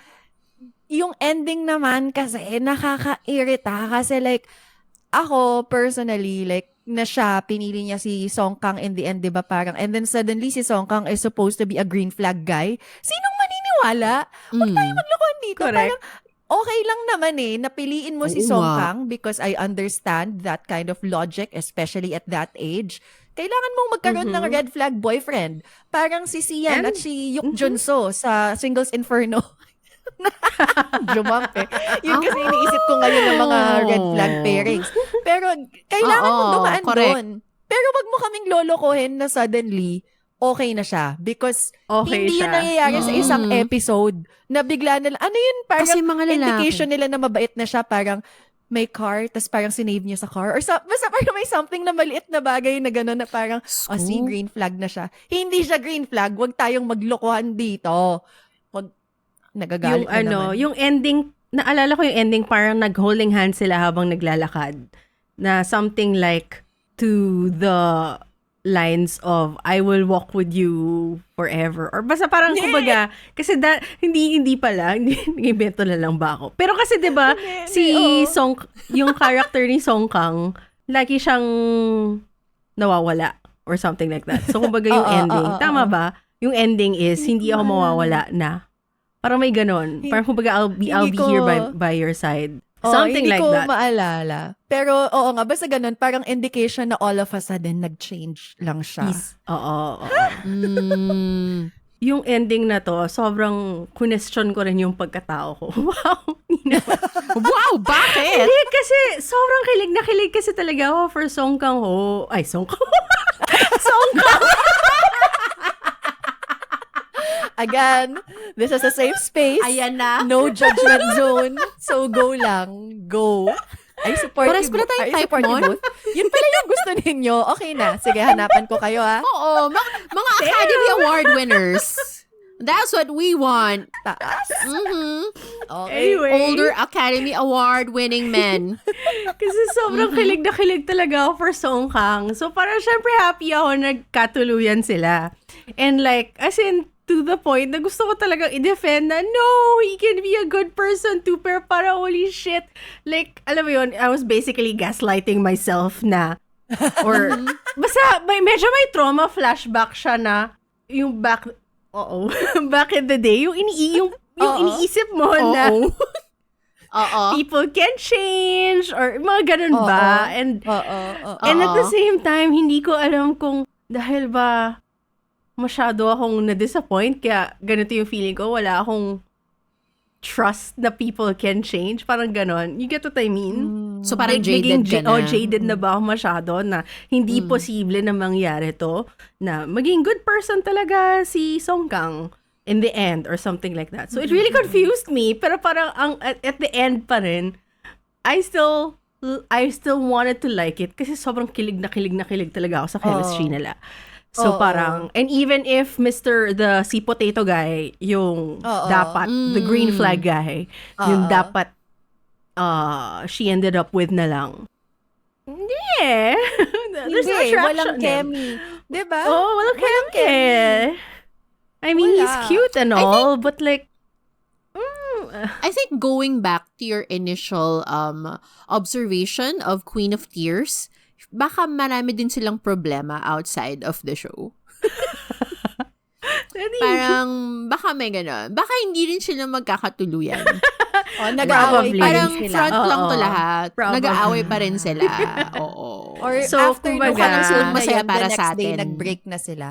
A: yung ending naman kasi, nakaka-irita. Kasi like, ako, personally, like, na siya, pinili niya si Song Kang in the end, di ba? Parang, and then suddenly, si Song Kang is supposed to be a green flag guy. Sinong maniniwala? Huwag tayo maglokohan dito.
C: Correct.
A: Parang, okay lang naman napiliin mo si
B: Oo
A: Song
B: nga.
A: Kang because I understand that kind of logic, especially at that age. Kailangan mong magkaroon ng red flag boyfriend. Parang si Sian
C: And-
A: at si Yuk Junso sa Singles Inferno. Jumap Yun kasi iniisip ko ngayon ng mga red flag pairings. Pero kailangan mo dumaan
B: correct.
A: doon. Pero wag mo kaming lolokohin na suddenly okay na siya. Because
C: Okay
A: hindi yun
C: siya.
A: nangyayari sa isang episode na bigla na ano yun, parang
B: Kasi mga lalaki.
A: indication nila na mabait na siya, parang may car, tas parang sinave niya sa car. Or basta parang may something na maliit na bagay na gano'n na parang, see, green flag na siya. Hindi siya green flag. Huwag tayong maglokohan dito. Wag, nagagalit
C: Yung
A: na naman.
C: yung ending, naalala ko yung ending, parang nag-holding hands sila habang naglalakad. Na something like, to the lines of, I will walk with you forever. Or basta parang, kumbaga, kasi hindi pala, nag-invento na lang ba ako. Pero kasi, di ba, yung character ni Song Kang, lagi siyang nawawala or something like that. So, kumbaga yung ending, tama ba? Yung ending is, hindi ako mawawala na. Parang may ganon. Parang kumbaga, I'll be here by your side. Something like that.
A: Hindi ko maalala. Pero, oo nga, basta ganun, parang indication na all of a sudden, nag-change lang siya.
C: Oo. Yung ending na to, sobrang question ko rin yung pagkatao ko. Wow!
B: Wow, bakit?
C: Hindi, kasi sobrang kilig na kilig kasi talaga ako for Song Kang Ho. Ay, Song Kang Song Kang!
A: Again, this is a safe space.
B: Ayan na.
A: No judgment zone. So, go lang. Go. I support
B: Pares
A: you.
B: pala tayong
A: I
B: type
A: support you
B: nun.
A: both. Yun pala yung gusto ninyo. Okay na. Sige, hanapan ko kayo, ha?
B: Oo, mga Academy Award winners. That's what we want.
A: Taas. Okay.
C: Anyway,
B: Older Academy Award winning men.
C: kasi sobrang kilig na kilig talaga ako for Song Kang. So, parang syempre happy ako nagkatuluyan sila. And like, as in, to the point na gusto ko talagang i-defend na, no, he can be a good person too, pero parang holy shit. Like, alam mo yun, I was basically gaslighting myself na, or, basta, medyo may trauma flashback siya na, yung back in the day, yung iniisip mo na, people can change, or mga ganun ba? And at the same time, hindi ko alam kung, dahil ba, masyado akong na-disappoint, kaya ganito yung feeling ko, wala akong trust na people can change, parang ganon. You get what I mean?
B: So parang jaded ka na.
C: Jaded na ba ako masyado na hindi posible na mangyari to, na maging good person talaga si Song Kang in the end, or something like that. So it really confused me, pero parang at the end pa rin, I still wanted to like it, kasi sobrang kilig na kilig talaga ako sa chemistry nila. So parang, and even if the si potato guy, yung dapat, the green flag guy, yung dapat she ended up with na lang. Hindi. There's no attraction.
A: Walang chemi. Diba?
C: Walang chemi. I mean, he's cute and all, but like,
B: I think going back to your initial observation of Queen of Tears, baka marami din silang problema outside of the show. Parang, baka may gano'n. Baka hindi rin sila magkakatuluyan.
A: Nag-aaway pa rin
B: Parang
A: sila.
B: front lang to
C: Oo.
B: lahat.
C: Probably.
B: Nag-aaway pa rin sila. Oo.
A: Or
C: So,
A: after
C: kumbaga,
A: nung episode na
B: masaya
A: yan,
B: para
A: the next
B: sa
A: day,
B: atin.
A: nag-break na sila.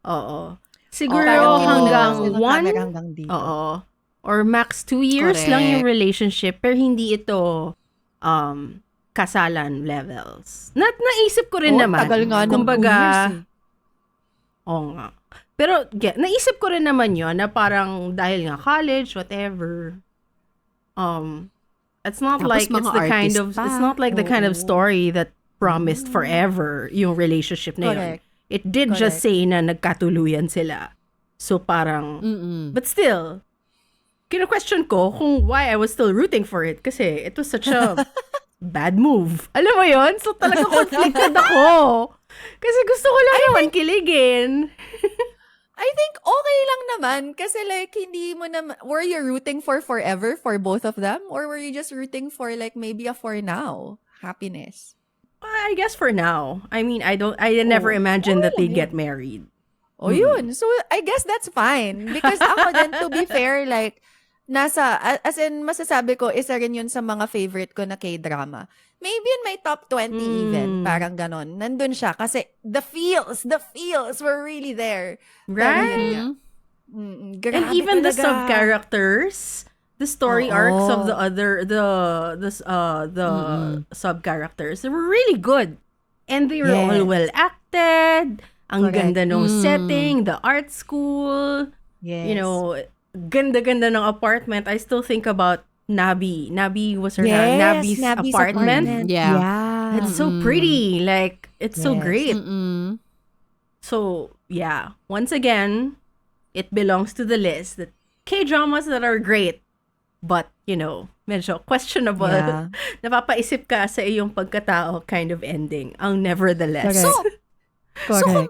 C: Oo. Siguro
A: Parang
C: hanggang
A: kinuha ng
C: 1,
A: camera hanggang dito.
C: oo. Or max 2 years lang yung relationship, pero hindi ito kasalan levels. Naisip ko rin naman.
A: Tagal nga nung 2
C: Kumbaga,
A: years eh.
C: oo nga. Pero naisip ko rin naman yun na parang dahil nga college, whatever. It's not
B: Tapos
C: like it's
B: mga
C: the kind
B: artist
C: of
B: pa.
C: it's not like the kind of story that promised forever yung relationship na yun.
A: Correct.
C: It did just say na nagkatuluyan sila. So parang but still kino-question ko kung why I was still rooting for it kasi it was such a bad move. Alam mo yun? So talaga conflicted ako. Kasi gusto ko lang naman kiligin.
A: I think okay lang naman kasi like hindi mo na were you rooting for forever for both of them or were you just rooting for like maybe a for now happiness?
C: I guess for now. I mean, I never imagined that they'd get married.
A: O yun. So I guess that's fine because ako din to be fair like as in masasabi ko isa rin yun sa mga favorite ko na K-drama. Maybe in my top 20 even. Parang ganon. Nandun siya kasi the feels were really there.
C: Right?
A: Grabe
C: And even the
A: talaga.
C: sub-characters, the story arcs of the other sub-characters, they were really good. And they were all well acted. Ang
A: Correct.
C: ganda ng setting, the art school.
A: Yes.
C: You know, ganda-ganda ng apartment. I still think about Nabi. Nabi was her
A: Yes,
C: Nabi's
A: Nabi's
C: apartment.
B: Yeah.
C: It's so pretty. Like, it's so
A: Yes.
C: great. So, yeah. Once again, it belongs to the list that K-dramas that are great, but, you know, medyo questionable.
A: Yeah.
C: Napapaisip ka sa iyong pagkatao kind of ending. Ang nevertheless.
A: Correct.
B: So,
A: Correct.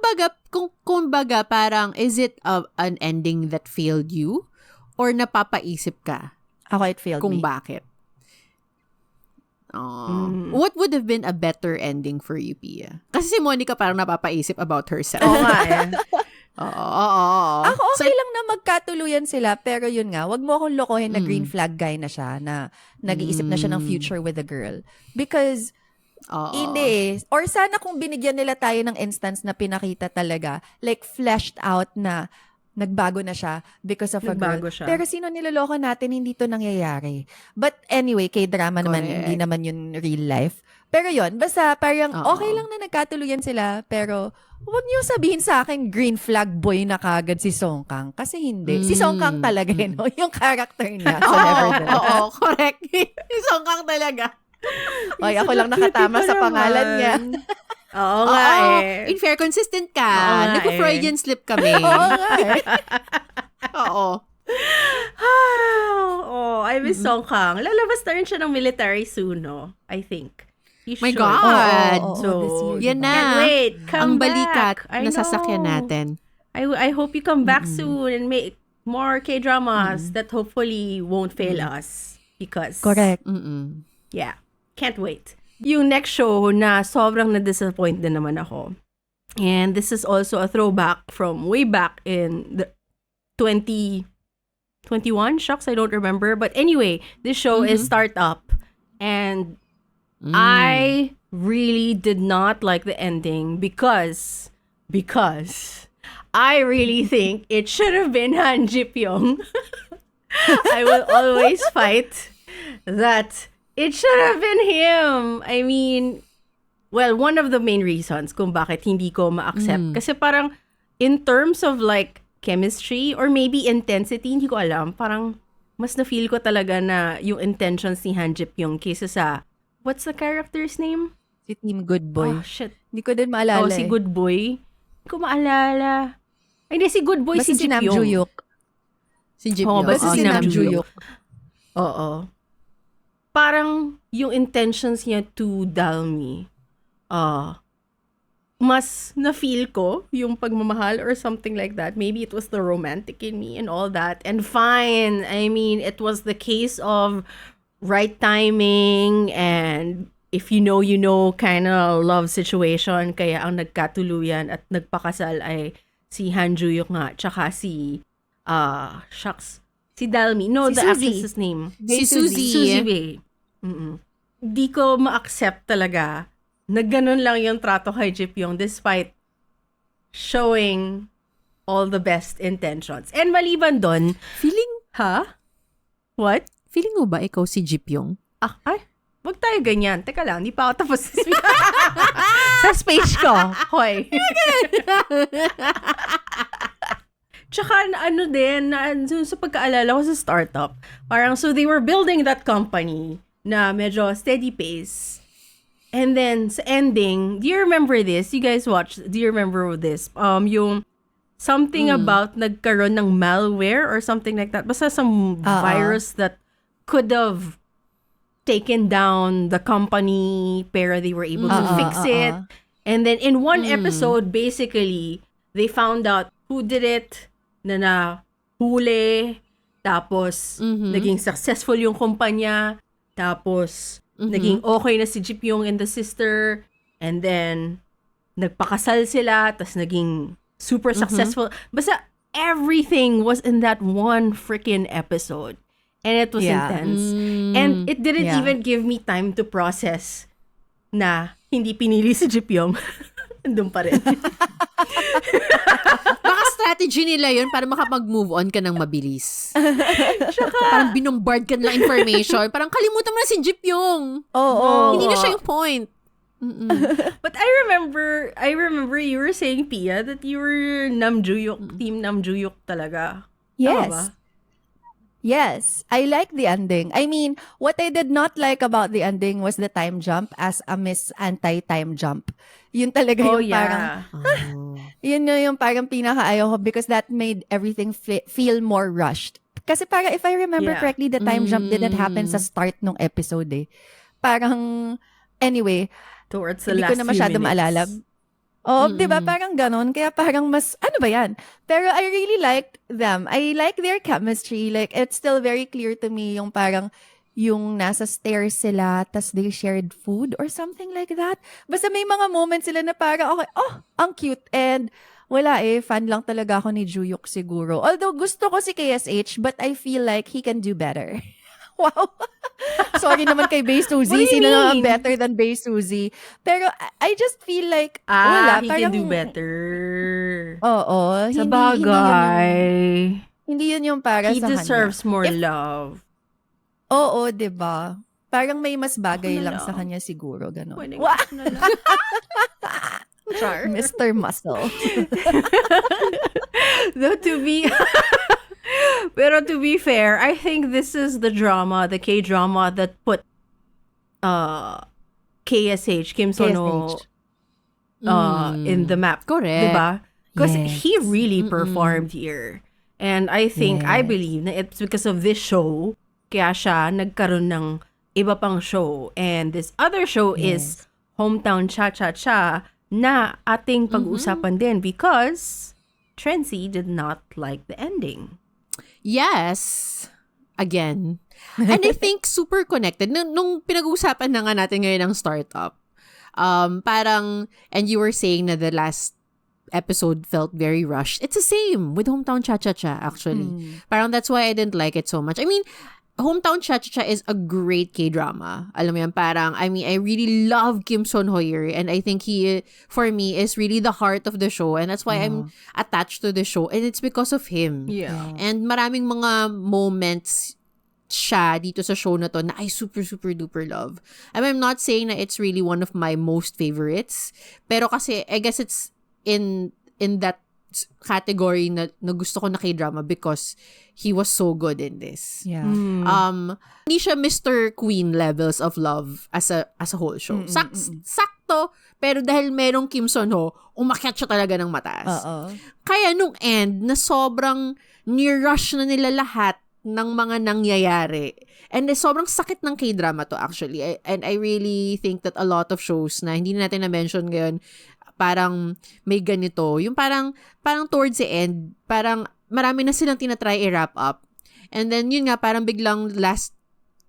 B: kumbaga, parang, is it an ending that failed you? Or napapaisip ka
A: Ako it failed
B: kung
A: me.
B: bakit? What would have been a better ending for you, Pia? Kasi si Monica parang napapaisip about herself.
C: Oo nga eh.
B: Oo.
A: Ako okay lang na magkatuluyan sila, pero yun nga, wag mo akong lokohin na green flag guy na siya, na nag-iisip na siya ng future with a girl. Because, hindi. Or sana kung binigyan nila tayo ng instance na pinakita talaga, like fleshed out na nagbago na siya because of a
C: Nagbago
A: girl.
C: siya.
A: Pero sino niloloko natin, hindi to nangyayari. But anyway, K-drama naman,
B: Correct.
A: hindi naman yun real life. Pero yun, basta parang okay lang na nagkatuluyan sila, pero huwag niyo sabihin sa akin green flag boy na kagad si Song Kang. Kasi hindi. Si Song Kang talaga, no? Yung character niya. So, nevertheless.
B: Oo, correct. Isang kang talaga.
A: Oy, ako lang nakatama sa pangalan niya.
C: Oo nga eh.
B: In fair, consistent ka.
C: Oo nga
B: Nag-Freudian slip kami.
A: Oo nga eh.
B: Oo.
C: Oh, I miss Song Kang. Lalabas na rin siya ng military soon, no? I think. He
B: My
C: should.
B: God.
A: Oo,
C: So,
A: this year,
B: Yan
A: diba?
B: na.
C: Can't wait. Come
B: Ang balikat
C: back. I
B: na sasakyan
C: know.
B: natin.
C: I hope you come back soon and make more K-dramas that hopefully won't fail us. Because,
A: Correct.
C: yeah, can't wait. Yung next show na sobrang na-disappoint din naman ako. And this is also a throwback from way back in the 2021. Shucks, I don't remember. But anyway, this show is Startup. And I really did not like the ending because I really think it should have been Han Ji Pyong. I will always fight that it should have been him. I mean, well, one of the main reasons kung bakit hindi ko ma-accept. Kasi parang, in terms of like, chemistry or maybe intensity, hindi ko alam. Parang, mas na-feel ko talaga na yung intentions ni Han Ji Pyong kaysa sa, what's the character's name?
A: Si Team Good Boy.
C: Oh, shit.
A: Hindi ko din maalala.
C: Oh, si Good Boy. Hindi ko maalala. Ay, hindi, si Good Boy,
A: Basta
C: si
A: si Nam
C: Ji Pyong.
A: Juyuk.
B: Si Jeep
C: Oo,
B: yun.
C: basta
A: Basta si
C: si
A: Nam
C: Nam
A: Juyuk.
C: Oo. Parang yung intentions niya to dull me. Mas na-feel ko yung pagmamahal or something like that. Maybe it was the romantic in me and all that. And fine. I mean, it was the case of right timing and if you know kind of love situation. Kaya ang nagkatuluyan at nagpakasal ay si Han Juyuk nga. Tsaka si, si Dalmi. No,
A: Si
C: the
A: Suzy.
C: actress's name.
B: Si Suzy.
C: Suzy Bae. Di ko ma-accept talaga na ganun lang yung trato kay Ji Pyong despite showing all the best intentions. And maliban doon, ha? What?
B: Feeling mo ba ikaw si Jeep yung?
C: Ay, wag tayo ganyan. Teka lang, di pa ako tapos sa speech ko. Hoy. Tsaka ano din, sa pagkaalala ko sa startup, parang so they were building that company na medyo steady pace. And then sa ending, do you remember this? You guys watched, do you remember this? Yung something about nagkaroon ng malware or something like that. Basta some virus that could have taken down the company, pero they were able to fix it. And then in one episode, basically, they found out who did it, na nahuli, tapos naging successful yung kumpanya, tapos naging okay na si Jipyong and the sister, and then nagpakasal sila, tapos naging super successful. Basta everything was in that one freaking episode. And it was intense. And it didn't even give me time to process na hindi pinili si Jipyong. Andun pa rin.
B: Baka strategy nila yun para makapag-move on ka ng mabilis. Parang binombard ka ng information. Parang kalimutan mo na si Jipyong. Hindi na siya yung point.
C: But I remember you were saying, Pia, that you were team Namjoon talaga.
A: Yes.
C: Tama ba?
A: Yes, I like the ending. I mean, what I did not like about the ending was the time jump as a Miss Anti-Time Jump. Yun talaga yung parang, yun yung parang pinakaayaw ko because that made everything feel more rushed. Kasi parang if I remember correctly, the time jump didn't happen sa start nung episode eh. Parang, anyway,
C: towards the
A: hindi
C: last
A: ko na masyado
C: few minutes.
A: maalala. Di ba? Parang ganon. Kaya parang mas, ano ba yan? Pero I really liked them. I like their chemistry. Like, it's still very clear to me yung parang, yung nasa stairs sila, tas they shared food or something like that. Basta may mga moments sila na parang, okay, ang cute. And, wala fan lang talaga ako ni Juyuk siguro. Although, gusto ko si KSH, but I feel like he can do better. Wow. Sorry naman kay Bae Suzy.
C: What do you
A: Sino naman
C: mean?
A: better than Bae Suzy? Pero I just feel like, wala.
C: He
A: Parang,
C: can do better.
A: Oo.
C: Sa bagay.
A: Hindi yun yung para
C: He
A: sa kanya.
C: deserves more love.
A: Oo, diba? Parang may mas bagay
C: Ako na
A: lang sa
C: lang.
A: kanya siguro. Ganon.
C: Pwede
A: Wow.
C: na lang.
A: Char. Mr. Muscle.
C: Though Pero to be fair, I think this is the K-drama that put KSH, Kim Sono, in the map.
B: Correct.
C: Diba? Because
A: Yes.
C: he really performed here. And I believe na it's because of this show, kaya siya nagkaroon ng iba pang show. And this other show is Hometown Cha-Cha-Cha na ating pag-usapan din because Trency did not like the ending.
B: Yes. Again. And I think super connected. Nung pinag-uusapan na nga natin ngayon ng startup, parang, and you were saying na the last episode felt very rushed. It's the same with Hometown Cha-Cha-Cha, actually. Parang that's why I didn't like it so much. I mean, Hometown Cha-Cha-Cha is a great K-drama. Alam mo yan, parang, I mean, I really love Kim Son-ho here, and I think he, for me, is really the heart of the show, and that's why I'm attached to the show, and it's because of him.
C: Yeah.
B: And maraming mga moments siya dito sa show na to na I super, super duper love. I mean, I'm not saying na it's really one of my most favorites, pero kasi, I guess it's in that category na gusto ko na K-drama because he was so good in this.
A: Yeah.
B: Hindi siya Mr. Queen levels of love as a whole show. Sakto, pero dahil merong Kim Son-ho, umakyat siya talaga ng mataas.
A: Oo.
B: Kaya nung end, na sobrang near-rush na nila lahat ng mga nangyayari. And sobrang sakit ng K-drama to actually. And I really think that a lot of shows na hindi natin na-mention ngayon, parang may ganito. Yung parang towards the end, parang marami na silang tinatry i-wrap up. And then, yun nga, parang biglang last,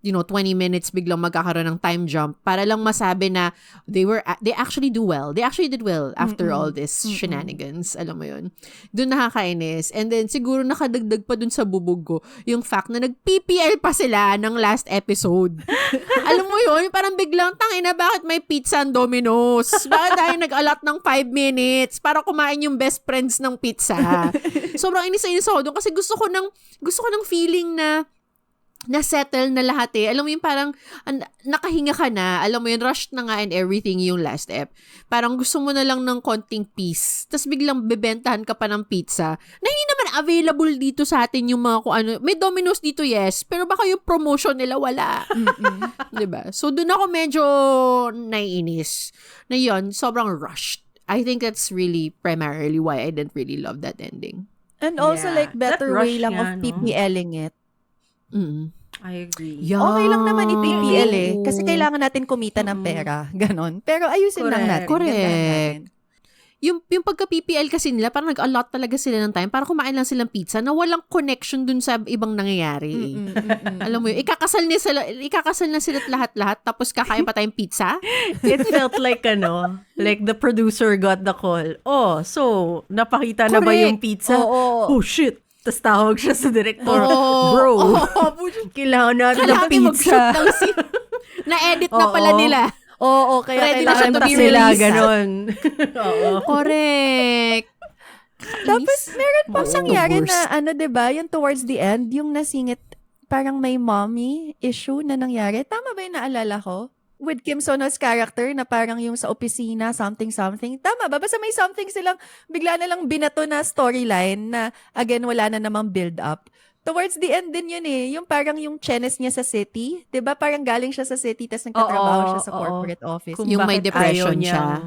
B: 20 minutes, biglang magkakaroon ng time jump para lang masabi na they actually do well. They actually did well after all this shenanigans. Alam mo yun? Doon nakakainis. And then, siguro nakadagdag pa dun sa bubog ko yung fact na nag-PPL pa sila ng last episode. Alam mo yun? Parang biglang, tangina, bakit may pizza and Domino's? Bakit tayo nag-allot ng 5 minutes para kumain yung best friends ng pizza? Sobrang inis ako doon kasi gusto ko ng feeling na-settle na lahat eh. Alam mo yung parang nakahinga ka na. Alam mo yun, rushed na nga and everything yung last ep. Parang gusto mo na lang ng konting peace. Tapos biglang bebentahan ka pa ng pizza na hindi naman available dito sa atin yung mga kung ano. May Domino's dito, yes. Pero baka yung promotion nila wala. Diba? So, dun ako medyo naiinis. Na yun, sobrang rushed. I think that's really primarily why I didn't really love that ending.
A: And also,
C: Yeah.
A: like, better
C: That
A: way
C: rush
A: lang
C: nga,
A: of
C: no?
A: PPL-ing it.
C: I agree.
B: Yeah.
A: Okay lang naman i-PPL eh.
B: Oo.
A: Kasi kailangan natin kumita ng pera. Ganon. Pero ayusin lang natin.
C: Correct.
A: Gandahan natin.
B: Yung pagka-PPL kasi nila, parang nag-allot talaga sila ng time para kumain lang silang pizza na walang connection dun sa ibang nangyayari. Alam mo yun, ikakasal na sila lahat-lahat tapos kakain pa tayong pizza.
C: It felt like like the producer got the call. Oh, so napakita na ba
B: Correct.
C: yung pizza?
A: Oo.
C: Oh shit. Tapos tawag siya sa director.
B: Oo.
C: Bro,
B: Oo.
C: kailangan natin ng
B: Kailangan mag-shoot
C: pizza.
B: ng scene. Na-edit na pala
C: Oo.
B: nila.
A: Oo, kaya
B: Ready na
A: kailangan
B: siya to
C: Kanta
B: be
C: sila,
B: released.
C: ganon. Oo.
B: Correct.
A: Tapos, meron pang
B: Oo.
A: nangyari
B: The worst.
A: na, diba, yung towards the end, yung nasingit, parang may mommy issue na nangyari. Tama ba yung naalala ko? With Kim Sono's character na parang yung sa opisina, something. Tama ba? Basta may something silang, bigla na lang binato na storyline na, again, wala na namang build-up. Towards the end din yun eh. Yung parang yung chenes niya sa city. 'Di ba Parang galing siya sa city tapos nagtatrabaho
C: Oo,
A: siya sa
C: oo.
A: corporate office.
C: Kung
B: Yung may
C: bakit
B: depression
C: ayaw
B: siya.
C: niyang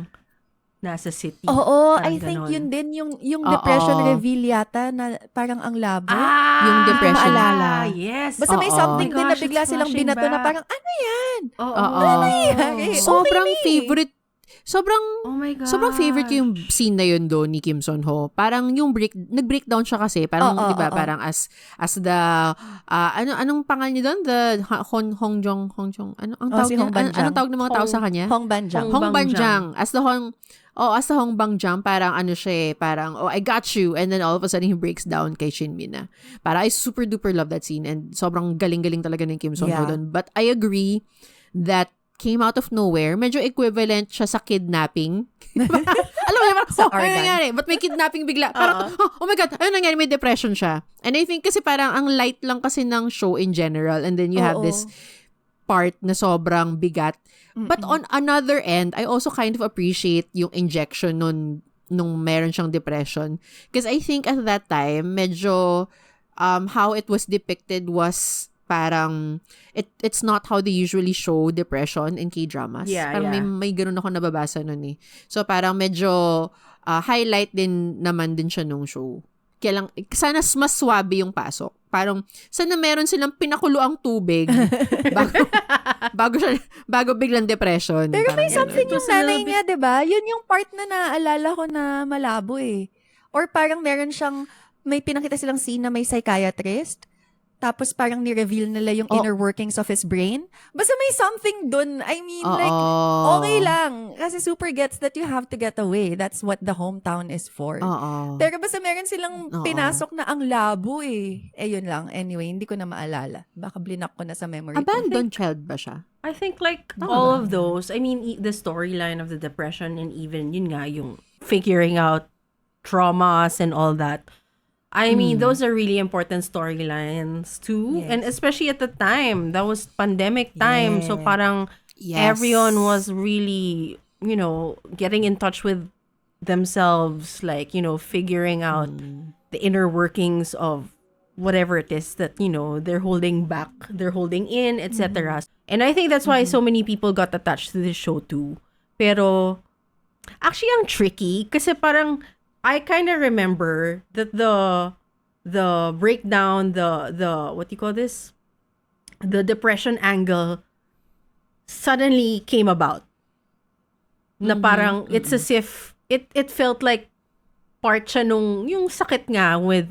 C: nasa city.
A: Oo,
C: Parang
A: I think
C: ganon.
A: yun din. Yung
B: Oo.
A: depression reveal yata na parang ang labo.
B: Yung depression.
A: Maalala.
C: Yes.
A: Basta may
B: Oo.
A: something
C: Oh my
A: din na
C: gosh,
A: bigla
C: it's
A: silang
C: flashing
A: binato na
C: back.
A: parang, ano yan?
C: Oo.
B: Oo.
A: nangyari?
B: Sobrang
A: Okay na eh.
B: favorite.
C: Oh my God.
B: Sobrang favorite ko yung scene na yun doon ni Kim Son Ho. Parang yung nag-breakdown siya kasi. Parang,
A: Oo,
B: di ba,
A: oo.
B: parang as the, anong pangalan niya doon? The Hongjong, ano ang tawag
A: si
B: niya?
A: Hong Banjang.
B: Anong tawag ng mga tao sa kanya?
A: Hong Banjang.
C: Hong
B: Hong Banjang. As the Hong Banjang, parang ano siya eh, parang, oh, I got you. And then all of a sudden, he breaks down kay Shin Min na. Para I super duper love that scene and sobrang galing-galing talaga ng Kim Son Ho
A: Yeah.
B: doon. But I agree that came out of nowhere. Medyo equivalent siya sa kidnapping. Alam mo yun, parang,
A: Sa
B: ano
A: Argan.
B: nangyari? Ba't may kidnapping bigla? Parang, oh my God, ano nangyari? May depression siya. And I think kasi parang ang light lang kasi ng show in general and then you have
A: Oo.
B: this part na sobrang bigat. But on another end, I also kind of appreciate yung injection nung meron siyang depression. Because I think at that time, medyo how it was depicted was parang it's not how they usually show depression in K-dramas.
C: Yeah,
B: Parang
C: yeah.
B: may ganun ako nababasa nun eh. So parang medyo highlight din naman din siya nung show. Kaya lang, sana mas swabe yung pasok. Parang, sana meron silang pinakulo ang tubig bago biglang depression.
A: Pero
B: Parang
A: may something
B: ganun.
A: yung nanay niya, 'di ba? Yun yung part na naaalala ko na malabo eh. Or parang meron siyang, may pinakita silang scene na may psychiatrist. Tapos parang ni-reveal nila yung inner workings of his brain. Basta may something dun. I mean, like, okay lang. Kasi super gets that you have to get away. That's what the hometown is for.
B: Oo.
A: Pero basta meron silang pinasok na ang labo eh. Eh, yun lang. Anyway, hindi ko na maalala. Baka blinak ko na sa memory ko.
B: Abandoned child ba siya?
C: I think like all of those, I mean, the storyline of the depression and even yun nga, yung figuring out traumas and all that. I mean, those are really important storylines too.
A: Yes.
C: And especially at the time, that was pandemic time. So
A: Yeah.
C: parang
B: Yes.
C: everyone was really, getting in touch with themselves, like, figuring out the inner workings of whatever it is that, they're holding back, they're holding in, etc. And I think that's why so many people got attached to this show too. Pero, actually, ang tricky, kasi parang, I kind of remember that the breakdown, the what do you call this? The depression angle suddenly came about. Na parang, it's as if, it felt like part siya nung, yung sakit nga with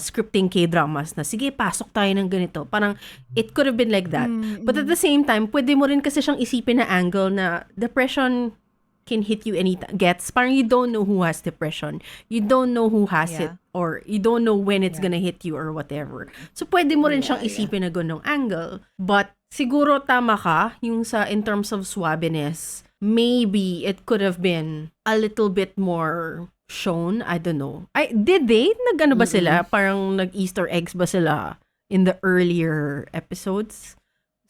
C: scripting K-dramas na, sige, pasok tayo ng ganito. Parang, it could have been like that. But at the same time, pwede mo rin kasi siyang isipin na angle na depression can hit you anytime. Parang you don't know who has depression. You don't know who has it. Or you don't know when it's gonna hit you or whatever. So, pwede mo rin siyang isipin na ganong angle. But, siguro tama ka, yung in terms of swabbiness, maybe it could have been a little bit more shown. I don't know. Did they? Nag-ano ba sila? Parang nag-Easter eggs ba sila in the earlier episodes?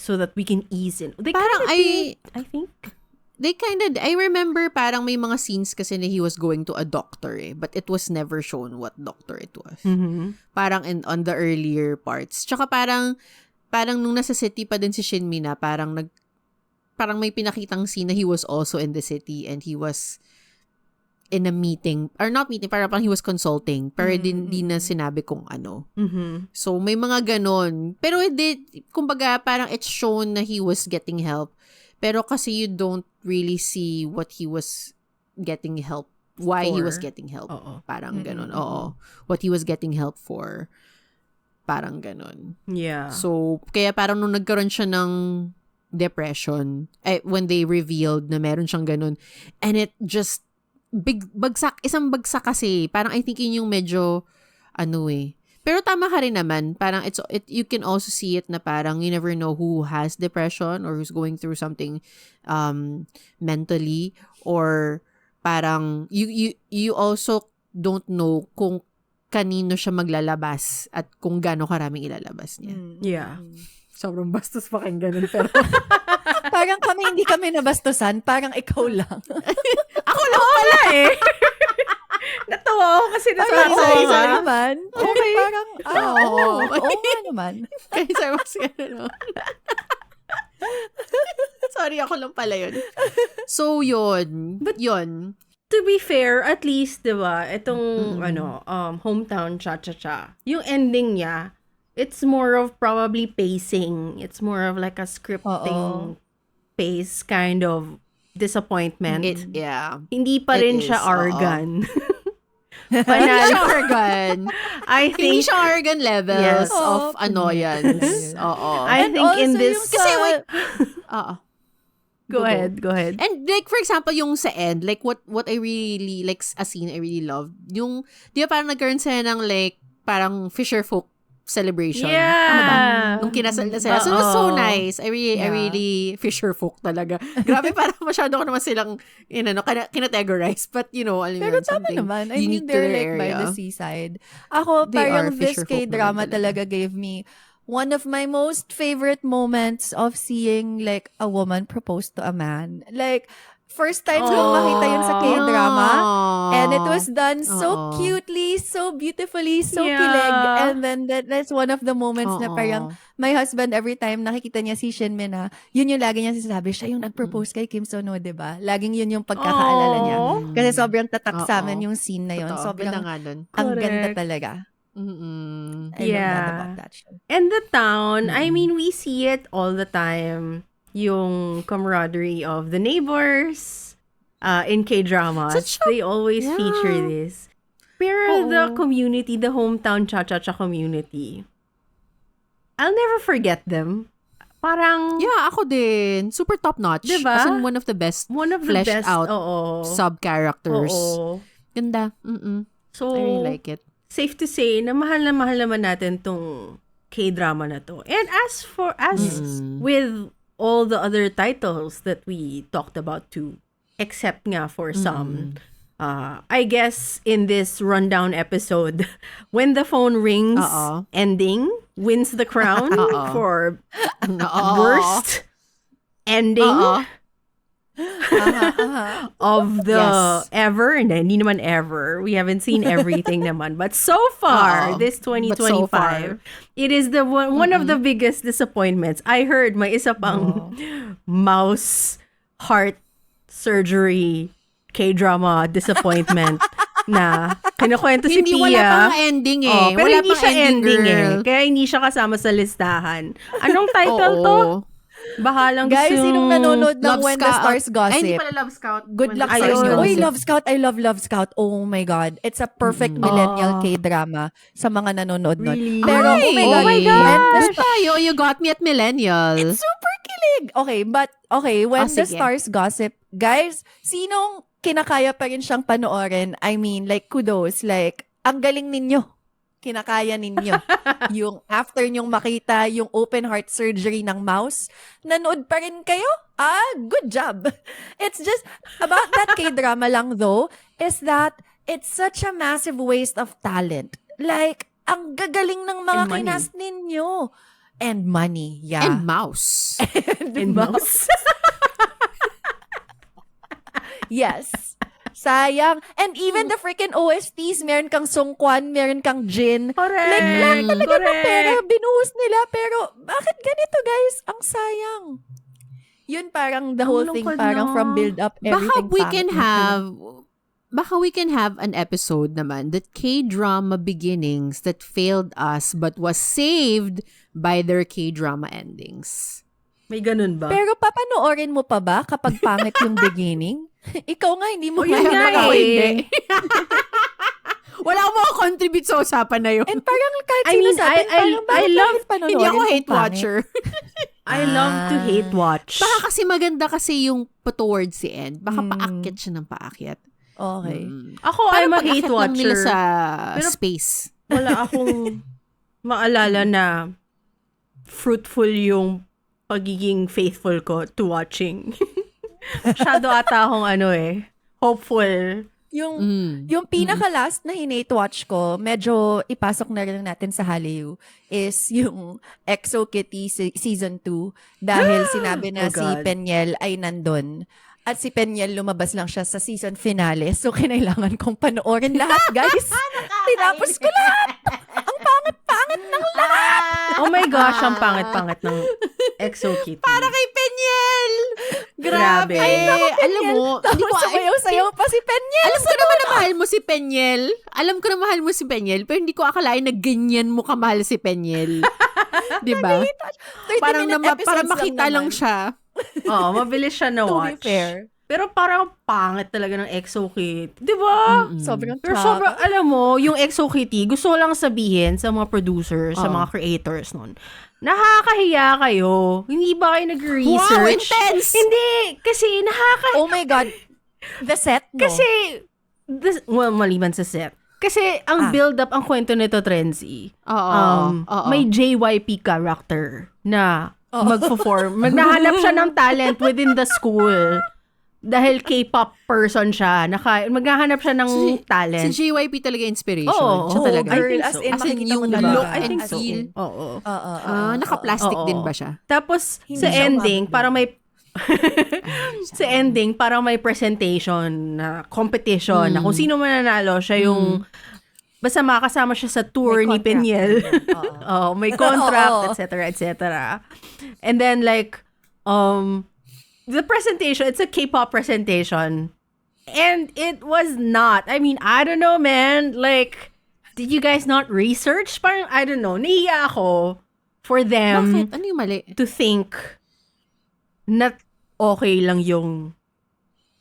C: So that we can ease in. They
B: Parang
C: kinda did, I think.
B: I remember parang may mga scenes kasi na he was going to a doctor but it was never shown what doctor it was.
C: Mhm.
B: Parang on the earlier parts. Tsaka parang nung nasa city pa din si Shin Mina, parang may pinakitang scene na he was also in the city and he was in a meeting, or not meeting, parang he was consulting, pero di na sinabi kung ano.
C: Mhm.
B: So, may mga ganon. Pero, kumbaga, parang it's shown na he was getting help. Pero kasi you don't really see what he was getting help, why he was getting help.
C: Oo.
B: Parang ganon. Oo. What he was getting help for. Parang ganon.
C: Yeah.
B: So, kaya parang nung nagkaroon siya ng depression, when they revealed na meron siyang ganon, and it just, isang bagsak kasi, parang I think yun yung medyo, pero tama ka rin naman, parang you can also see it na parang you never know who has depression or who's going through something mentally, or parang you also don't know kung kanino siya maglalabas at kung gaano karaming ilalabas niya.
C: Yeah.
B: Sobrang bastos pakinggan nun, pero
A: Parang hindi kami nabastusan, parang ikaw lang.
C: Ako lang pala eh. Natawa ako kasi
A: Parang
C: natawa
A: okay
C: ako.
A: na naman. Okay. Parang, oo nga naman.
B: Kasi I was sorry, ako lang pala yun. So, yun. But yun.
C: To be fair, at least, di ba, itong, hometown cha-cha-cha, yung ending niya, it's more of probably pacing. It's more of like a scripting pace kind of disappointment. Hindi pa rin siya Argan.
B: Hindi siya Argan.
C: I
B: Hindi
C: think,
B: siya Argan levels of annoyance.
C: I think in this,
B: Kasi,
C: go ahead.
B: And like, for example, yung sa end, like, what I really, like, a scene I really loved, yung, di ba parang nagkaroon sila ng, like, parang fisher folk celebration.
C: Yeah.
B: Nung kinasal na sila. So, it was so nice. I really fisher folk talaga. Grabe, parang masyado ko naman silang, kinategorize. But, alam
A: Pero
B: yun,
A: tama
B: something
A: naman. I
B: unique
A: mean,
B: to
A: they're
B: their
A: like by
B: area.
A: the seaside. Ako,
B: They are
A: parang this
B: fisher folk
A: K-drama
B: naman talaga.
A: talaga gave me one of my most favorite moments of seeing like a woman propose to a man. Like, first time ko makita yun sa K-drama. And it was done so cutely, so beautifully, so kilig. And then that's one of the moments na parang my husband, every time nakikita niya si Shin Mina, yun yung lagi niya sinasabi, siya yung nag-propose kay Kim So-no, diba? Laging yun yung pagkakaalala niya. Kasi sobrang tatak sa amin yung scene na yun. Sobrang,
B: Ganda nga dun.
A: ang ganda talaga. I love that about that show.
C: And the town, I mean, we see it all the time. Yung camaraderie of the neighbors in K-dramas. They always feature this. Pero the community, the hometown cha-cha-cha community, I'll never forget them. Parang,
B: Yeah, ako din. Super top-notch.
C: Diba?
B: As in one of the best
C: one of the
B: fleshed
C: best,
B: out
C: oo.
B: sub-characters.
C: Oo.
B: Ganda.
C: So,
B: I really like it.
C: safe to say na mahal naman natin tong K-drama na to. And as with all the other titles that we talked about too, except nga for some, I guess in this rundown episode, When the Phone Rings ending wins the crown for worst ending of the ever, and hindi naman ever. We haven't seen everything naman. But so far, this 2025, it is the one of the biggest disappointments. I heard may isa pang mouse heart surgery K-drama disappointment na kinukwento si
B: Hindi,
C: Pia.
B: wala pang ending eh.
C: Pero
B: Wala
C: hindi
B: pang
C: siya ending
B: girl.
C: Kaya hindi siya kasama sa listahan. Anong title to? Bahalang
A: Guys,
C: gusto
A: sinong nanonood ng
B: Love
A: When the
B: Scout.
A: Stars
B: Ay,
A: Gossip?
B: hindi pala Love Scout.
A: Good luck sa
C: Ayun.
A: inyo. Oy,
C: Gossip.
A: Love Scout. I love Scout. Oh my God. It's a perfect millennial K-drama sa mga nanonood nun.
C: Really?
A: Pero,
B: Ay,
A: oh my God.
C: oh my
A: When
C: gosh.
A: the
B: Basta, you got me at millennial.
A: super kilig. Okay, but, when the
B: sige.
A: Stars Gossip, guys, sinong kinakaya pa rin siyang panoorin? I mean, like, kudos. Like, ang galing ninyo. Kinakaya ninyo. Yung after nyong makita yung open heart surgery ng mouse, nanood pa rin kayo? Good job. It's just, about that K-drama lang though, is that it's such a massive waste of talent. Like, ang gagaling ng mga
C: And money.
A: kinast ninyo. And money, yeah.
B: And mouse.
C: And mouse.
A: Yes. Sayang. And even the freaking OSTs, meron kang Songkwan, meron kang Jin.
C: Correct.
A: Like, lahat talaga ng pera,
C: Correct.
A: binuhus nila. Pero, bakit ganito, guys? Ang sayang. Yun parang the whole thing,
C: lungkot,
A: parang
C: no?
A: from build up, everything.
B: Baka we can have an episode naman that K-drama beginnings that failed us but was saved by their K-drama endings.
C: May ganun ba?
A: Pero papanoorin mo pa ba kapag pangit yung beginning? Ikaw nga, hindi mo
C: yun nga
A: ako
C: eh.
A: hindi.
B: Wala akong makakontribute sa usapan na yun.
A: And parang kahit
C: I
A: sino
C: mean,
A: sa atin, parang
C: I love-
A: panoorin
B: Hindi ako
A: kung
B: hate
A: pangit?
B: watcher.
C: I love to hate watch.
B: Baka kasi maganda kasi yung towards the end. Baka
A: Mm.
B: paakyat siya ng paakyat.
A: Okay.
C: Ako,
B: Parang
C: I'm a
B: pag-akyat
C: hate
B: lang nila
C: watcher.
B: sa
C: Pero-
B: space.
C: Wala akong maalala na fruitful yung pagiging faithful ko to watching. Masyado ata akong hopeful.
A: Yung pinaka-last na hinate watch ko, medyo ipasok na rin natin sa Hallyu, is yung EXO Kitty Season 2 dahil sinabi na
C: Oh
A: si
C: God.
A: Penyel ay nandun. At si Penyel lumabas lang siya sa season finale. So, kinailangan kong panoorin lahat, guys. Tinapos ko lahat. Ang pangit-pangit ng lahat.
C: Oh my gosh, ang pangit-pangit ng EXO Kitty.
B: Para kay Penyel!
C: Grabe.
B: Grabe. Alam mo, hindi ko
A: Tapos sumayaw-sayaw pa si Penyel.
B: Alam ko naman na mahal mo si Penyel. Alam ko na mahal mo si Penyel, pero hindi ko akalain na ganyan mo kamahal si Penyel. Diba?
A: 30
B: Parang
A: minute
B: para
A: episodes
B: makita lang
A: naman.
B: siya.
C: Oo, mabilis siya na
A: To be
C: watch.
A: fair.
C: Pero parang pangit talaga ng EXO Kitty. Di ba?
A: Sobrang
C: Pero
A: tragic.
C: sobrang, alam mo, yung EXO Kitty, gusto ko lang sabihin sa mga producers, sa
B: Oo.
C: mga creators nun, nakakahiya kayo. Hindi ba kayo nag-research?
B: Wow, intense!
C: Hindi, kasi
A: Oh my God. The set, no?
C: Kasi, maliban sa set. Kasi ang build-up, ang kwento nito, Trenzy,
B: Oo.
C: may JYP character na magpo-form. Magnahanap siya ng talent within the school. Dahil K-pop person siya. Maghahanap siya ng talent.
B: Si JYP talaga inspiration.
C: Oo,
B: siya
C: oo,
B: talaga.
C: I
A: girl,
C: think
A: as
C: so.
A: in,
B: As in,
A: makikita mo
B: yung
A: talaga.
B: look
C: I think
B: and
C: so.
B: feel.
C: Oo.
B: Naka-plastic
C: Oo.
B: din ba siya?
C: Tapos,
A: Hindi
C: sa
A: siya
C: ending,
A: umabot.
C: parang may sa ending, parang may presentation na competition na kung sino mananalo, siya yung basta makakasama siya sa tour
A: May
C: ni
A: contract.
C: Penyel.
A: Oo.
C: May contract,
A: Oo.
C: etc. And then like, the presentation, it's a K-pop presentation. And it was not. I mean, I don't know, man. Like, did you guys not research? Parang, I don't know. Nahiya ako for them
B: Bakit? Ano yung mali?
C: to think na okay lang yung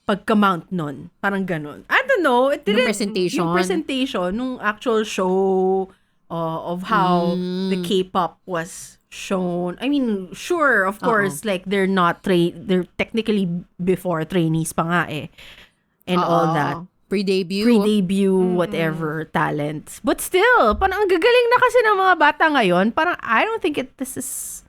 C: pagka-mount nun. Parang ganun. I don't know. It didn't,
B: presentation?
C: Yung presentation, nung actual show of how the K-pop was shown. I mean, sure, of course, like, they're they're technically before trainees pa nga eh. And all that.
B: Pre-debut.
C: Pre-debut, whatever, talents. But still, parang ang gagaling na kasi ng mga bata ngayon. Parang, I don't think this is...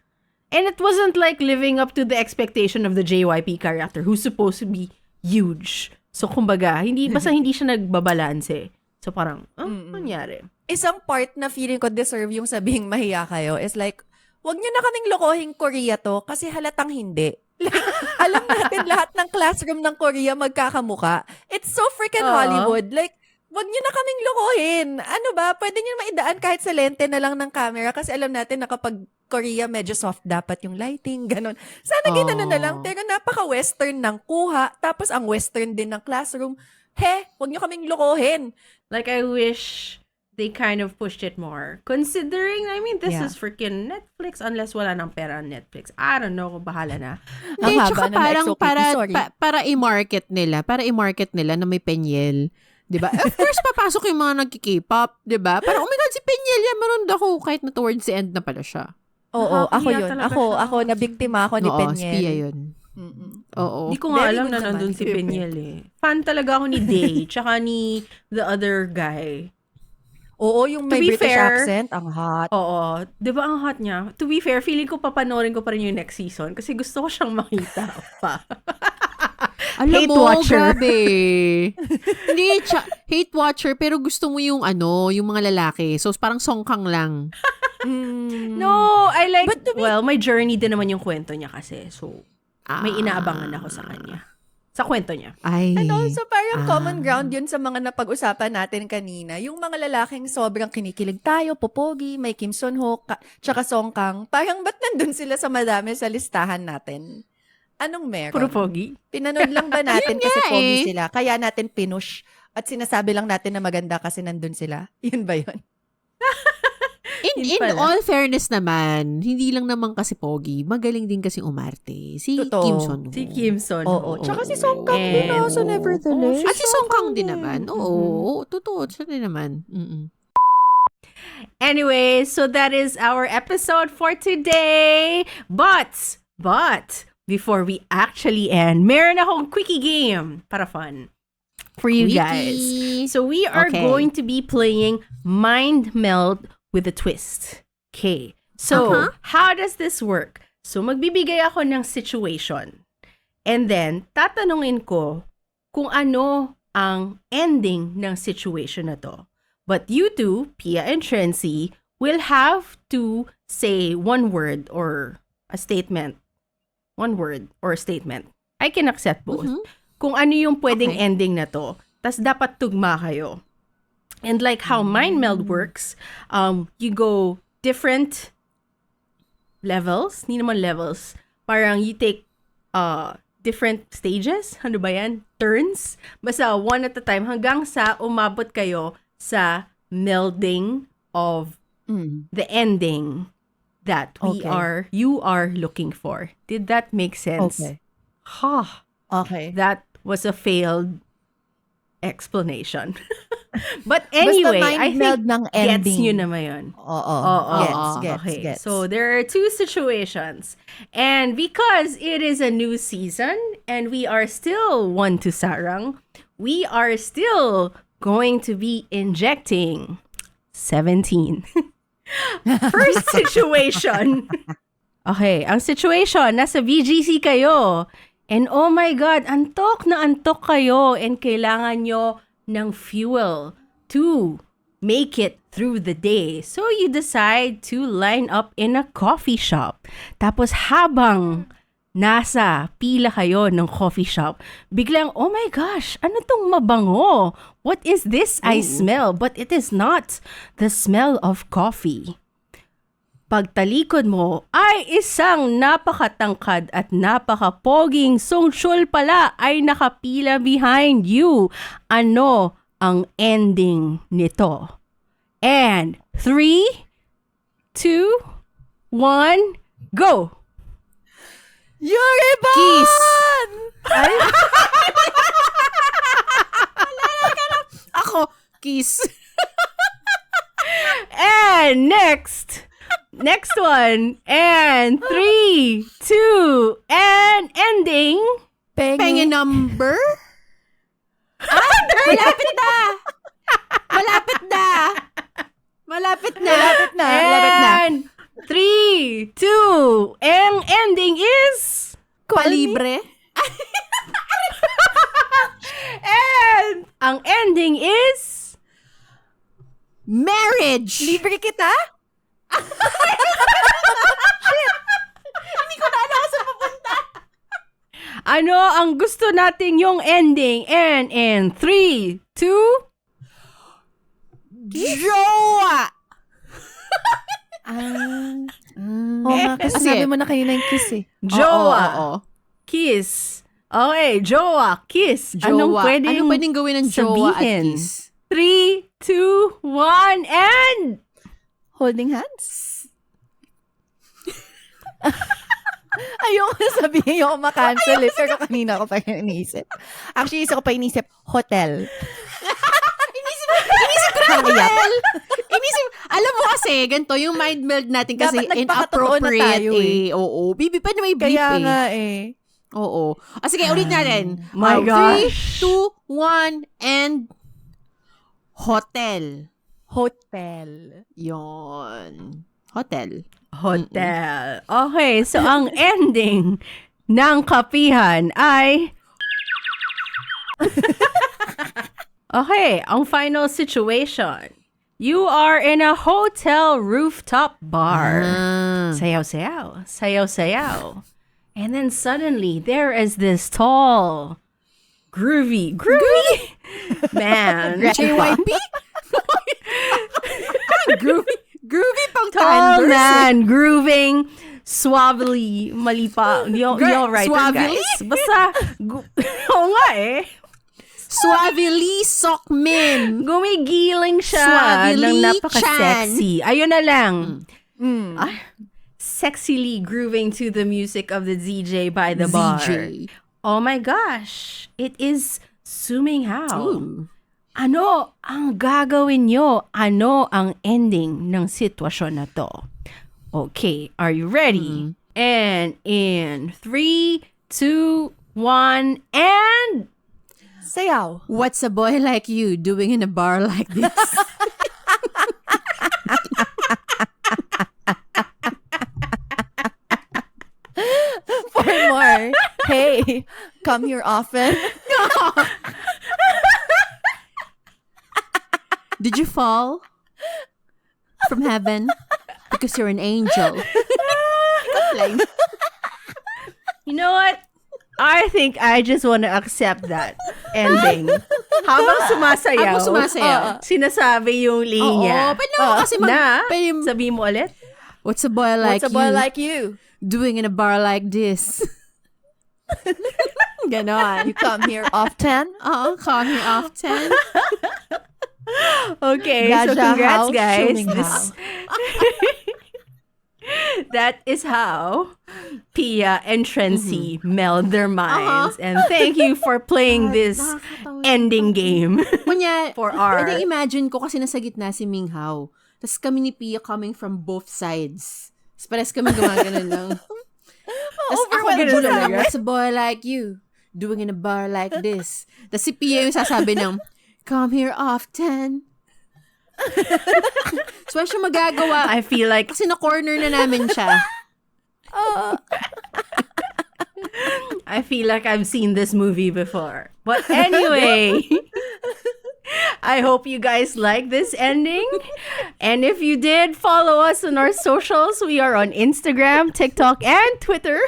C: And it wasn't like living up to the expectation of the JYP character who's supposed to be huge. So, kumbaga, basta hindi siya nagbabalanse. So, parang, nangyari?
A: Isang part na feeling ko deserve yung sabihing mahiya kayo is like, wag niyo na kaming lokohing Korea to kasi halatang hindi. Like, alam natin lahat ng classroom ng Korea magkakamuka. It's so freaking Hollywood. Like, wag niyo na kaming lokohin. Ano ba? Pwede niyo maidaan kahit sa lente na lang ng camera kasi alam natin na kapag Korea, medyo soft dapat yung lighting, ganun. Sana ginanon na lang. Pero napaka-western ng kuha. Tapos ang western din ng classroom. Wag niyo kaming lokohin.
C: Like, I wish they kind of pushed it more. Considering, I mean, this
A: Yeah.
C: is freaking Netflix unless wala ng pera ang Netflix. I don't know kung bahala na.
A: Ang
B: Hindi,
A: haba
B: tsaka
A: na
B: parang
A: EXO Kitty, sorry.
B: para i-market nila na may Penyel. 'Di ba? Of course, papasok yung mga nagki-K-pop, 'di ba? Parang, oh my God, si Penyel yan, maroon ako kahit na towards the end na pala siya.
A: Oo, ako
C: Nakahiya
A: yun.
C: talaga
A: Ako,
C: siya.
A: nabiktima ako ni
B: Oo,
A: Penyel.
B: spia yun.
A: Mm-mm.
B: Oo.
C: Hindi ko nga
A: Very
C: alam
A: good
C: na
A: naman.
C: nandun si Penyel eh. Fan talaga ako ni Day, tsaka ni the other guy.
A: Oo, yung may
C: To be
A: British
C: fair,
A: accent, ang hot.
C: Oo. Di ba ang hot niya? To be fair, feeling ko papanorin ko pa rin yung next season kasi gusto ko siyang makita pa.
B: Alam
C: Hate
B: mo,
C: watcher.
B: grabe. Hindi, hate watcher, pero gusto mo yung yung mga lalaki. So, parang songkang lang.
C: No, I like,
A: But to be-
C: well, my journey din naman yung kwento niya kasi. So, may
B: Ah.
C: inaabangan ako sa kanya. Sa kwento niya.
B: Ay.
A: And also, parang common
B: Ah.
A: ground yun sa mga napag-usapan natin kanina. Yung mga lalaking sobrang kinikilig tayo, popogi, may Kim Son-ho, tsaka Song Kang. Parang ba't nandun sila sa madami sa listahan natin? Anong meron?
C: Puro pogi.
A: Pinanood lang ba natin
B: Yun
A: kasi
B: nga
A: pogi
B: eh.
A: sila? Kaya natin pinush at sinasabi lang natin na maganda kasi nandun sila? Yun ba yun?
B: In
C: pala.
B: all fairness naman, hindi lang naman kasi pogi, magaling din kasi umarte. Si
A: Totoo.
B: Kim Son-ho.
C: Si Kim Son.
A: Oo. Tsaka si Song Kang
C: And-
A: din so nevertheless.
B: At si Song Kang din naman.
A: Mm-hmm.
B: Oo, totoo. Siya din naman.
C: Anyway, so that is our episode for today. But, before we actually end, meron akong quickie game para fun for you guys. So we are
B: Okay.
C: going to be playing Mind Meld with a twist. Okay. So, how does this work? So, magbibigay ako ng situation. And then, tatanungin ko kung ano ang ending ng situation na to. But you two, Pia and Trency, will have to say one word or a statement. One word or a statement. I can accept both. Kung ano yung pwedeng
B: Okay.
C: ending na to. Tas dapat tugma kayo. And like how Mind Meld works, you go different levels. Hindi naman levels. Parang you take different stages. Ano ba yan? Turns. Basta one at a time hanggang sa umabot kayo sa melding of the ending that
A: Okay.
C: you are looking for. Did that make sense?
A: Okay.
C: Ha!
A: Okay.
C: That was a failed explanation. But anyway,
A: Basta mind
C: I
A: meld
C: think
A: ng
C: gets
A: ending.
C: nyo naman yun.
A: Oo. Gets.
C: Okay.
A: Gets.
C: So there are two situations. And because it is a new season and we are still one to sarang, we are still going to be injecting 17. First situation. Okay, ang situation, nasa VGC kayo. And oh my God, antok na antok kayo and kailangan nyo ng fuel to make it through the day. So you decide to line up in a coffee shop. Tapos habang nasa pila kayo ng coffee shop, biglang, oh my gosh, ano tong mabango? What is this I smell? But it is not the smell of coffee. Pagtalikod mo ay isang napakatangkad at napakapoging songsyol pala ay nakapila behind you. Ano ang ending nito? And 3, 2, 1, go!
A: Yuriban!
B: Kiss! Ako, kiss.
C: And next one. And 3, 2, and ending.
B: Pengi number? Malapit na! Malapit na! Malapit na!
A: Malapit na.
C: And 3, 2, and ending is...
B: Palibre?
C: And ang ending is...
B: Marriage!
A: Libre kita?
C: Ano ang gusto nating yung ending? And in 3, 2...
B: Jowa!
A: Oo nga, kasi
B: Sige.
A: sabi mo na kanina yung kiss eh.
C: Jowa.
B: Oo.
C: Kiss. Okay, jowa, kiss. Anong
B: Jowa.
C: pwedeng,
B: Anong pwedeng gawin ng jowa at
C: sabihin?
B: kiss?
C: 3, 2, 1, and...
A: Holding hands? Ayoko sabihin yung makancel eh, pero kanina ko pa yung iniisip. Actually, isa ko pa iniisip, hotel.
B: Inisip ko na hotel. Alam mo kasi, ganito, yung mind meld natin kasi
A: Dapat nagpakatotoo na
B: inappropriate
A: tayo eh.
B: Oo. Bibi, pwede may bleep
A: Kaya
B: eh.
A: nga eh.
B: Oo. Sige, ulit natin.
C: My gosh.
B: 3, 2, 1, and hotel.
A: Hotel.
B: Yon. Hotel.
C: Hotel. Okay, so ang ending ng kapihan ay... Okay, ang final situation. You are in a hotel rooftop bar. Sayaw-sayaw. Sayaw-sayaw. And then suddenly, there is this tall, Groovy. Man.
B: JYP? Groovy pang
C: Tall
B: Converse.
C: man, grooving, suavely, mali pa. Hindi ako writer,
B: Suavely?
C: guys. Basta, oo nga eh.
B: Suavely Sokmin.
C: Gumigiling siya
B: Suavely
C: ng napaka-sexy. Ayun na lang. Sexily grooving to the music of the DJ by the bar.
B: ZJ.
C: Oh my gosh. It is Suming How.
B: Ooh.
C: Ano ang gagawin nyo? Ano ang ending ng sitwasyon na to? Okay, are you ready? And in 3, 2, 1, and...
A: Sayaw.
B: What's a boy like you doing in a bar like this?
A: For more. Hey, come here often.
B: Did you fall from heaven because you're an angel?
C: You know what? I think I just want to accept that ending. Habang sumasayaw, sinasabi yung linya.
B: Oo, pwede naman kasi pwede-
C: sabi mo ulit?
B: What's a boy like
A: What's a boy
B: you
A: like you?
B: doing in a bar like this? Ganon.
A: You come here often?
B: Call me often.
C: Okay, so
A: Gaja
C: congrats
A: How,
C: guys.
A: Shuming How.
C: That is how Pia and Trency meld their minds. And thank you for playing this ending game
B: Kunya,
C: for our...
B: pwede imagine ko kasi nasa gitna si Ming Hao. Tapos kami ni Pia coming from both sides. Tapos pares kami gumagano lang. Tapos ako ganun lang. What's a boy like you doing in a bar like this? Tapos si Pia yung sasabi ng, come here often. So, siya magagawa.
C: I feel like
B: Kasi na-corner na namin siya.
C: I feel like I've seen this movie before. But anyway, I hope you guys like this ending. And if you did, follow us on our socials. We are on Instagram, TikTok, and Twitter.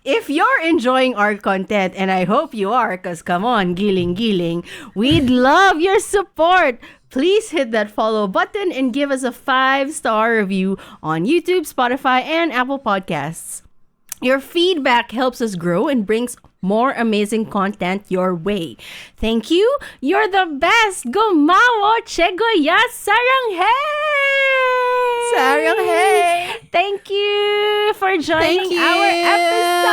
C: If you're enjoying our content, and I hope you are, because come on, giling, we'd love your support. Please hit that follow button and give us a 5-star review on YouTube, Spotify, and Apple Podcasts. Your feedback helps us grow and brings more amazing content your way. Thank you. You're the best. Gumawo Chegoya Saranghey!
A: Saranghey!
C: Thank you for joining
B: Thank you.
C: our episode.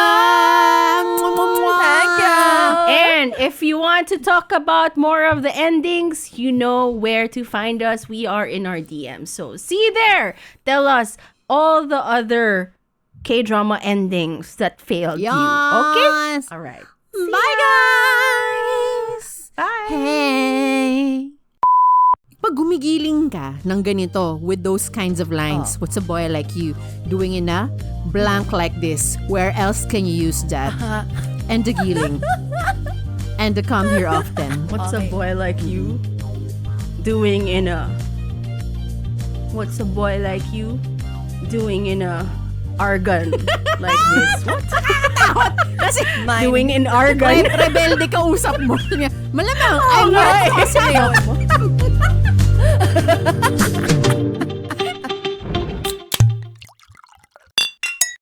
A: Thank you.
C: And if you want to talk about more of the endings, you know where to find us. We are in our DMs. So see you there. Tell us all the other K-drama endings that failed you. Okay?
B: Yes.
C: All right.
B: Bye, guys!
C: Bye.
B: Hey! Pag gumigiling ka ng ganito with those kinds of lines, what's a boy like you doing in a blank like this? Where else can you use that? And the giling. And the come here often.
C: What's a boy like you doing in a... What's a boy like you doing in a argon like this? What?
B: Kasi
C: Doing in argon?
B: rebelde ka usap mo. Malamang,
C: Oh,
B: I'm
C: my.
B: not kasi